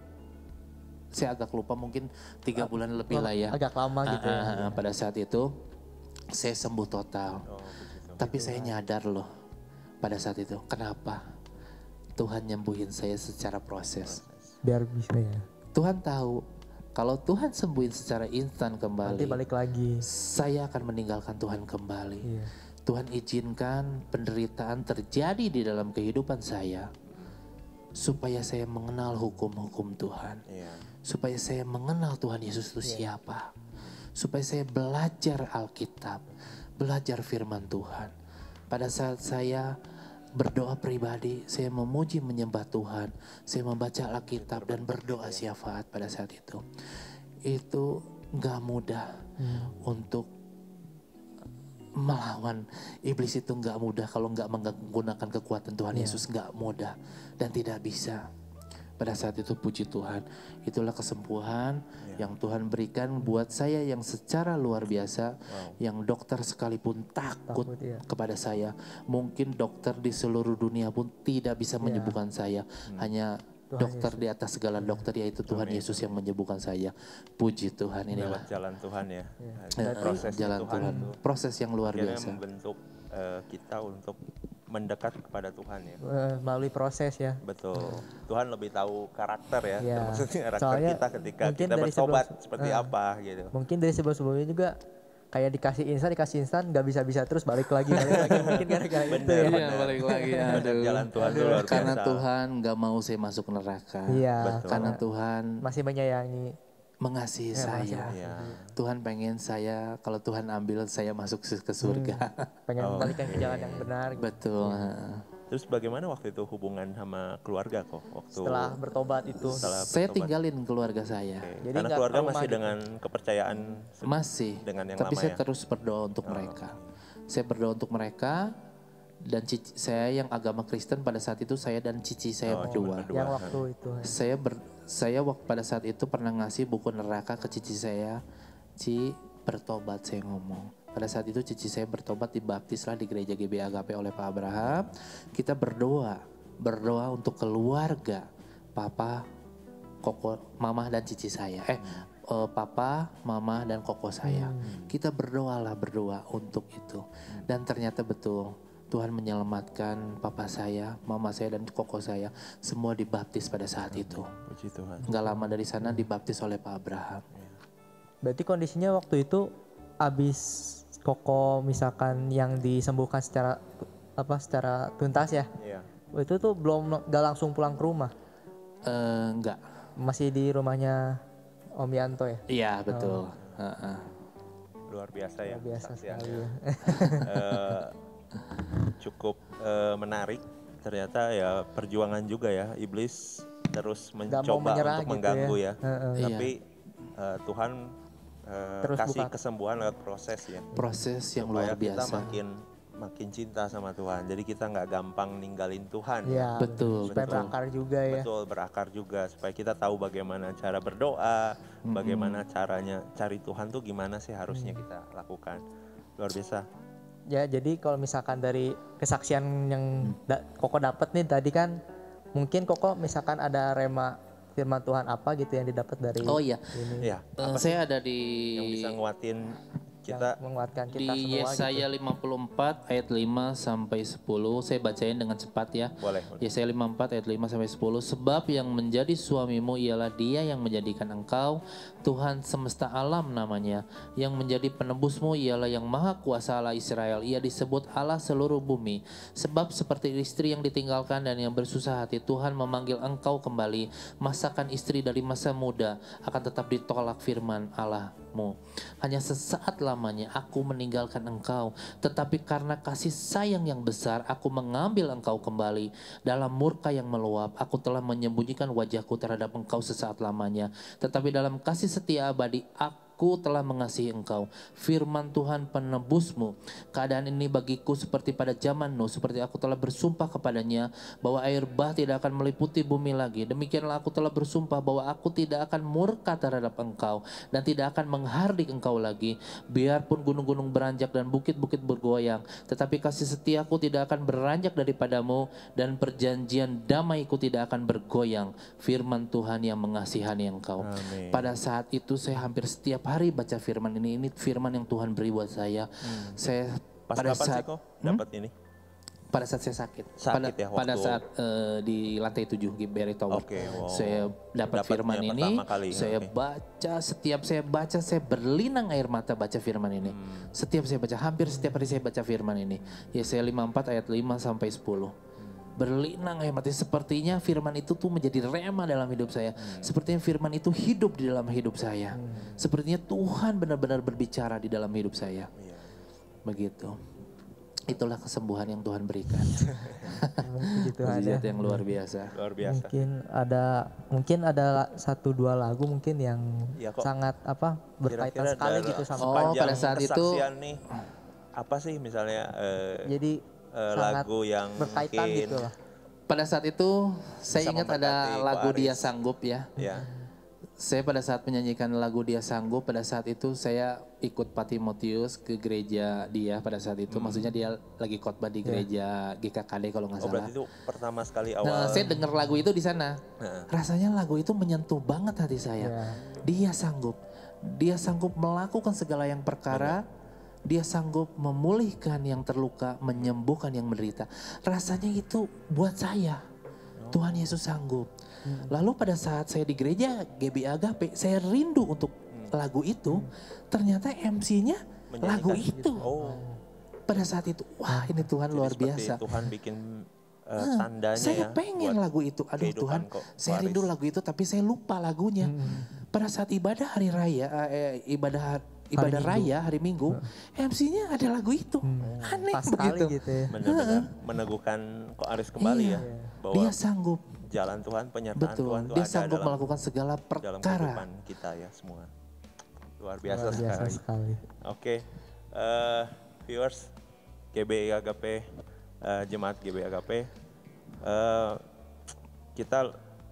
saya agak lupa, mungkin 3 bulan lebih lah ya. Agak lama gitu ya. Pada saat itu saya sembuh total. Tapi saya nyadar loh pada saat itu. Kenapa? Tuhan nyembuhin saya secara proses. Biar bisa ya. Tuhan tahu kalau Tuhan sembuhin secara instan kembali, Nanti balik lagi. saya akan meninggalkan Tuhan kembali. Iya. Tuhan izinkan penderitaan terjadi di dalam kehidupan saya supaya saya mengenal hukum-hukum Tuhan. Supaya saya mengenal Tuhan Yesus itu siapa. Supaya saya belajar Alkitab, belajar firman Tuhan. Pada saat saya berdoa pribadi, saya memuji menyembah Tuhan, saya membaca Alkitab dan berdoa syafaat pada saat itu. Itu gak mudah untuk melawan iblis, itu gak mudah kalau gak menggunakan kekuatan Tuhan Yesus, gak mudah dan tidak bisa. Pada saat itu puji Tuhan, itulah kesembuhan yang Tuhan berikan buat saya yang secara luar biasa, yang dokter sekalipun takut kepada saya. Mungkin dokter di seluruh dunia pun tidak bisa menyembuhkan saya. Hanya Tuhan dokter Yesus. Di atas segala dokter, yaitu Tuhan Yesus yang menyembuhkan saya. Puji Tuhan, inilah lewat jalan Tuhan ya. Proses jalan Tuhan, proses yang luar biasa. Membentuk kita untuk mendekat kepada Tuhan ya. Melalui proses ya. Betul. Tuhan lebih tahu karakter ya, termasuk karakter soalnya kita ketika kita bertobat seperti apa gitu. Mungkin dari sebelum-sebelumnya juga kayak dikasih instan nggak bisa terus balik lagi mungkin gara-gara itu ya. Iya, balik lagi ya. Jalan Tuhan luar biasa. Karena Tuhan nggak mau saya masuk neraka. Iya. Karena Tuhan masih menyayangi, mengasihi saya. Tuhan pengen saya, kalau Tuhan ambil saya masuk ke surga. Pengen kembalikan ke jalan yang benar. Betul. Terus bagaimana waktu itu hubungan sama keluarga kok? Setelah bertobat itu? Saya tinggalin keluarga saya. Jadi karena keluarga masih gitu dengan kepercayaan masih dengan yang tapi lama saya terus berdoa untuk mereka. Saya berdoa untuk mereka dan cici saya yang agama Kristen pada saat itu, saya dan cici saya berdua. Yang waktu itu. Saya pada saat itu pernah ngasih buku neraka ke cici saya. Ci, bertobat, saya ngomong. Pada saat itu cici saya bertobat, dibaptislah di gereja GBI Agape oleh Pak Abraham. Kita berdoa untuk keluarga, papa, koko, mama dan cici saya. Papa, mama dan koko saya. Kita berdoa untuk itu. Dan ternyata betul, Tuhan menyelamatkan papa saya, mama saya dan koko saya. Semua dibaptis pada saat itu. Puji Tuhan. Nggak lama dari sana dibaptis oleh Pak Abraham. Berarti kondisinya waktu itu abis koko misalkan yang disembuhkan secara tuntas ya? Iya. Itu tuh nggak langsung pulang ke rumah? Enggak. Masih di rumahnya Om Yanto ya? Iya betul. Luar biasa ya. Luar biasa sekali ya. Cukup menarik. Ternyata ya perjuangan juga ya, iblis terus mencoba untuk mengganggu ya. Tapi Tuhan kasih kesembuhan lewat proses ya. Proses yang luar biasa. Kita makin cinta sama Tuhan. Jadi kita nggak gampang ninggalin Tuhan. Ya, betul. Supaya berakar juga ya. Betul, berakar juga. Supaya kita tahu bagaimana cara berdoa, bagaimana caranya cari Tuhan tuh gimana sih harusnya kita lakukan. Luar biasa. Ya, jadi kalau misalkan dari kesaksian yang Koko dapat nih tadi kan, mungkin Koko misalkan ada rema firman Tuhan apa gitu yang didapat dari ini. Iya. Saya ada di yang bisa nguatin kita menguatkan kita Di semua Yesaya gitu. 54 ayat 5 sampai 10, saya bacain dengan cepat ya. boleh. Yesaya 54 ayat 5 sampai 10. Sebab yang menjadi suamimu ialah Dia yang menjadikan engkau, Tuhan semesta alam namanya. Yang menjadi penebusmu ialah Yang Maha Kuasa Allah Israel. Ia disebut Allah seluruh bumi. Sebab seperti istri yang ditinggalkan dan yang bersusah hati, Tuhan memanggil engkau kembali. Masakan istri dari masa muda akan tetap ditolak firman Allahmu. Hanya sesaat lamanya aku meninggalkan engkau, tetapi karena kasih sayang yang besar aku mengambil engkau kembali. Dalam murka yang meluap aku telah menyembunyikan wajahku terhadap engkau sesaat lamanya, tetapi dalam kasih setia abadi aku telah mengasihi engkau. Firman Tuhan penebusmu. Keadaan ini bagiku seperti pada zaman Nuh, seperti aku telah bersumpah kepadanya bahwa air bah tidak akan meliputi bumi lagi. Demikianlah aku telah bersumpah bahwa aku tidak akan murka terhadap engkau dan tidak akan menghardik engkau lagi. Biarpun gunung-gunung beranjak dan bukit-bukit bergoyang, tetapi kasih setiaku tidak akan beranjak daripadamu dan perjanjian damaiku tidak akan bergoyang. Firman Tuhan yang mengasihani engkau. Amin. Pada saat itu saya hampir setiap hari baca firman ini. Ini firman yang Tuhan beri buat saya. Saya Pas pada kapan sih saat kok dapat ini? pada saat saya sakit, Sakit ya, pada waktu- saat di lantai 7 Berry Tower, Oke, wow. saya dapat Dapatnya firman ini. pertama kali, Saya oke. baca, setiap saya baca saya berlinang air mata baca firman ini. Setiap saya baca, hampir setiap hari saya baca firman ini. Yesaya 54 ayat 5 sampai 10. Berlinang air mata, sepertinya firman itu tuh menjadi rema dalam hidup saya. Sepertinya firman itu hidup di dalam hidup saya. Sepertinya Tuhan benar-benar berbicara di dalam hidup saya. Iya. Begitu. Itulah kesembuhan yang Tuhan berikan. Puji Tuhan ya. Mujizat yang luar biasa. Luar biasa. Mungkin ada satu dua lagu mungkin yang Ya, kok sangat berkaitan Kira-kira sekali dalam gitu sama. Oh, sepanjang pada saat itu- kesaksian nih, apa sih misalnya Jadi sangat lagu yang berkaitan mungkin gitu lah. Pada saat itu saya Bisa ingat ada memberkati lagu Ko Dia Aris. Sanggup ya. ya Saya pada saat menyanyikan lagu Dia Sanggup, pada saat itu saya ikut Pak Timotius ke gereja dia pada saat itu. Maksudnya dia lagi khotbah di gereja GKKD kalau nggak oh salah. berarti itu pertama sekali Nah, awal. saya dengar lagu itu di sana. Heeh. Rasanya lagu itu menyentuh banget hati saya. Ya. Dia sanggup. Dia sanggup melakukan segala yang perkara. Dia sanggup memulihkan yang terluka, menyembuhkan yang menderita. Rasanya itu buat saya. Tuhan Yesus sanggup. Lalu pada saat saya di gereja GB Agape, saya rindu untuk lagu itu. Ternyata MC-nya lagu Menyanyikan itu. Oh, Pada saat itu, wah ini Tuhan jadi luar seperti biasa. Tuhan bikin tandanya Saya ya. pengen buat lagu itu. Aduh kehidupan Tuhan, kok, saya Waris. rindu lagu itu tapi saya lupa lagunya. Pada saat ibadah hari raya, ibadah raya hari Minggu, MC-nya ada lagu itu. Aneh Pas sekali begitu. gitu ya. Benar-benar meneguhkan Ko Aris kembali Iya. ya. Bahwa Dia sanggup, jalan Tuhan, penyertaan betul. Tuhan itu Dia ada sanggup dalam, melakukan segala dalam perkara. kehidupan kita ya semua. Luar biasa, Luar biasa sekali. sekali. Oke, viewers GBI Agape, jemaat GBI Agape, kita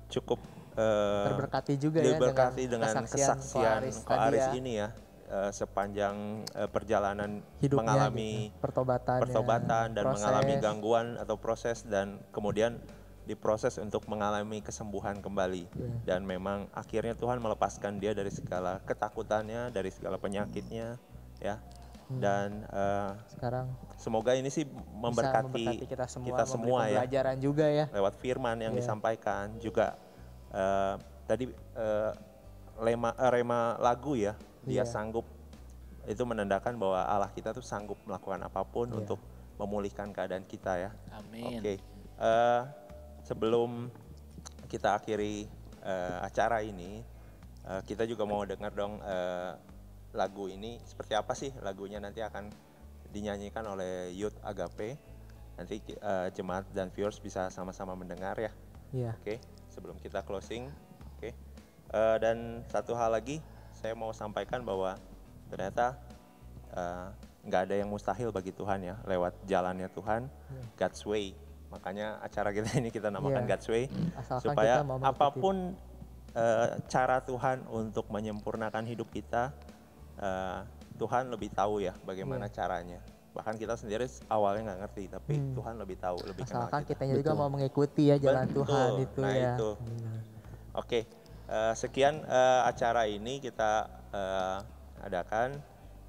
cukup Terberkati juga ya diberkati dengan dengan kesaksian kesaksian Ko Ko Aris Aris tadi ya. ini ya, sepanjang perjalanan Hidupnya mengalami gitu. Pertobatan dan mengalami gangguan atau proses dan kemudian diproses untuk mengalami kesembuhan kembali. Dan memang akhirnya Tuhan melepaskan dia dari segala ketakutannya, dari segala penyakitnya ya. Dan sekarang semoga ini sih bisa memberkati kita semua, kita semua memberi ya, pembelajaran juga ya. lewat firman yang disampaikan juga tadi rema lagu ya, dia sanggup, itu menandakan bahwa Allah kita tuh sanggup melakukan apapun untuk memulihkan keadaan kita ya. Amin. Oke, sebelum kita akhiri acara ini, kita juga mau dengar dong lagu ini seperti apa sih lagunya, nanti akan dinyanyikan oleh Youth Agape. Nanti jemaat dan viewers bisa sama-sama mendengar ya. Iya. Oke, sebelum kita closing, oke. Dan satu hal lagi, saya mau sampaikan bahwa ternyata nggak ada yang mustahil bagi Tuhan ya, lewat jalannya Tuhan, God's way. Makanya acara kita ini kita namakan Iya. God's way, Asalkan supaya kita mau mengikuti. apapun cara Tuhan untuk menyempurnakan hidup kita, Tuhan lebih tahu ya bagaimana caranya. Bahkan kita sendiri awalnya nggak ngerti, tapi Tuhan lebih tahu, lebih kenal Asalkan kita. kitanya juga mau mengikuti ya jalan Betul. Tuhan itu Nah, ya. itu. Benar. Oke, sekian acara ini kita adakan.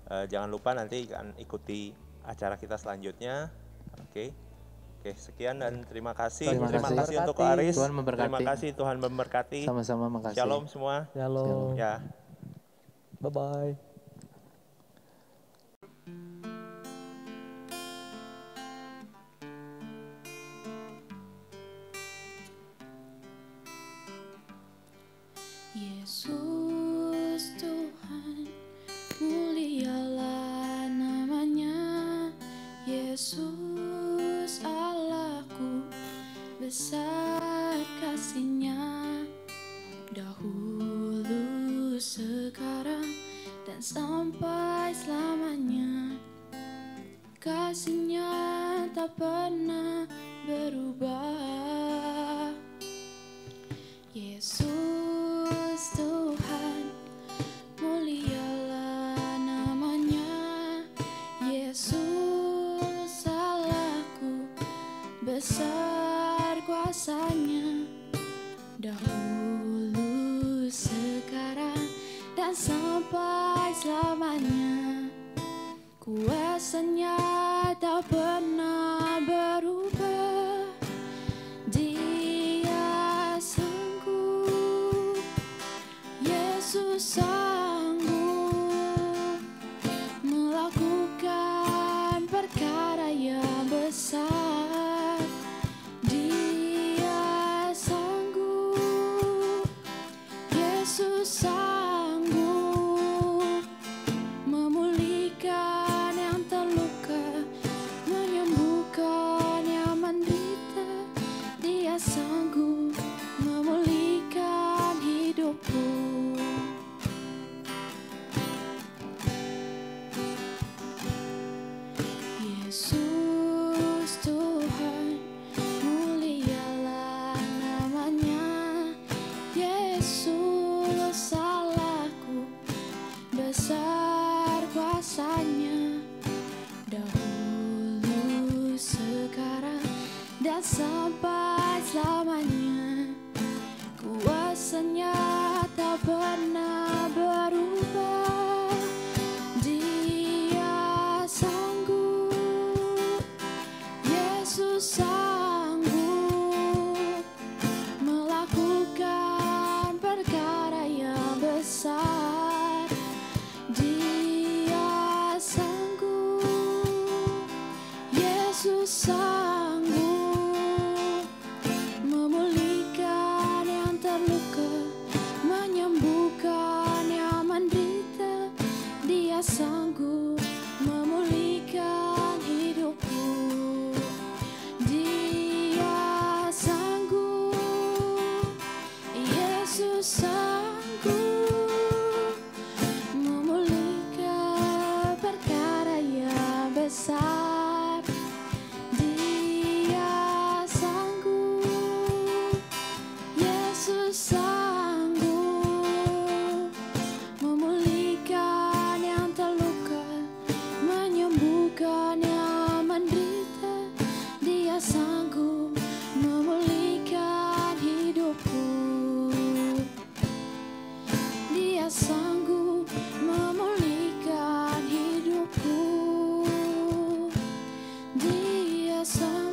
Jangan lupa nanti akan ikuti acara kita selanjutnya. Oke, sekian dan terima kasih. Terima Terima kasih. kasih untuk Aris. Tuhan memberkati. Terima kasih, Tuhan memberkati. Sama-sama, makasih. Shalom semua. Shalom. Ya. Bye bye. Yesus Tuhan, mulialah namanya. Yesus Allahku, besar kasih-Nya. Dahulu, sekarang, dan sampai selamanya. Kasih-Nya tak pernah berubah. Yesus Tuhan, mulialah namanya. Yesus Allahku, besar kuasa-Nya. Dahulu, sekarang, dan sampai selamanya. Kuasa-Nya tak pernah berubah. Dia sanggup, Yesus sanggup melakukan perkara yang besar. Dia sanggup, Yesus sanggup memulihkan yang terluka, menyembuhkan yang menderita. Dia sanggup memulihkan hidupku. Yesus Tuhan, mulialah namanya. Yesus Allahku, besar kuasa-Nya. Dahulu, sekarang, dan sampai selamanya. Kuasa-Nya tak pernah berubah. Dia sanggup, Yesus sanggup melakukan perkara yang besar. Dia sanggup, Yesus sanggup memulihkan yang terluka, menyembuhkan yang menderita. Dia sanggup memulihkan hidupku. Dia sanggup, Yesus sanggup memulihkan perkara yang besar. Dia sanggup, Yesus sanggup memulihkan yang terluka, menyembuhkan yang menderita. Dia sanggup memulihkan hidupku. Dia sanggup memulihkan hidupku. Dia sanggup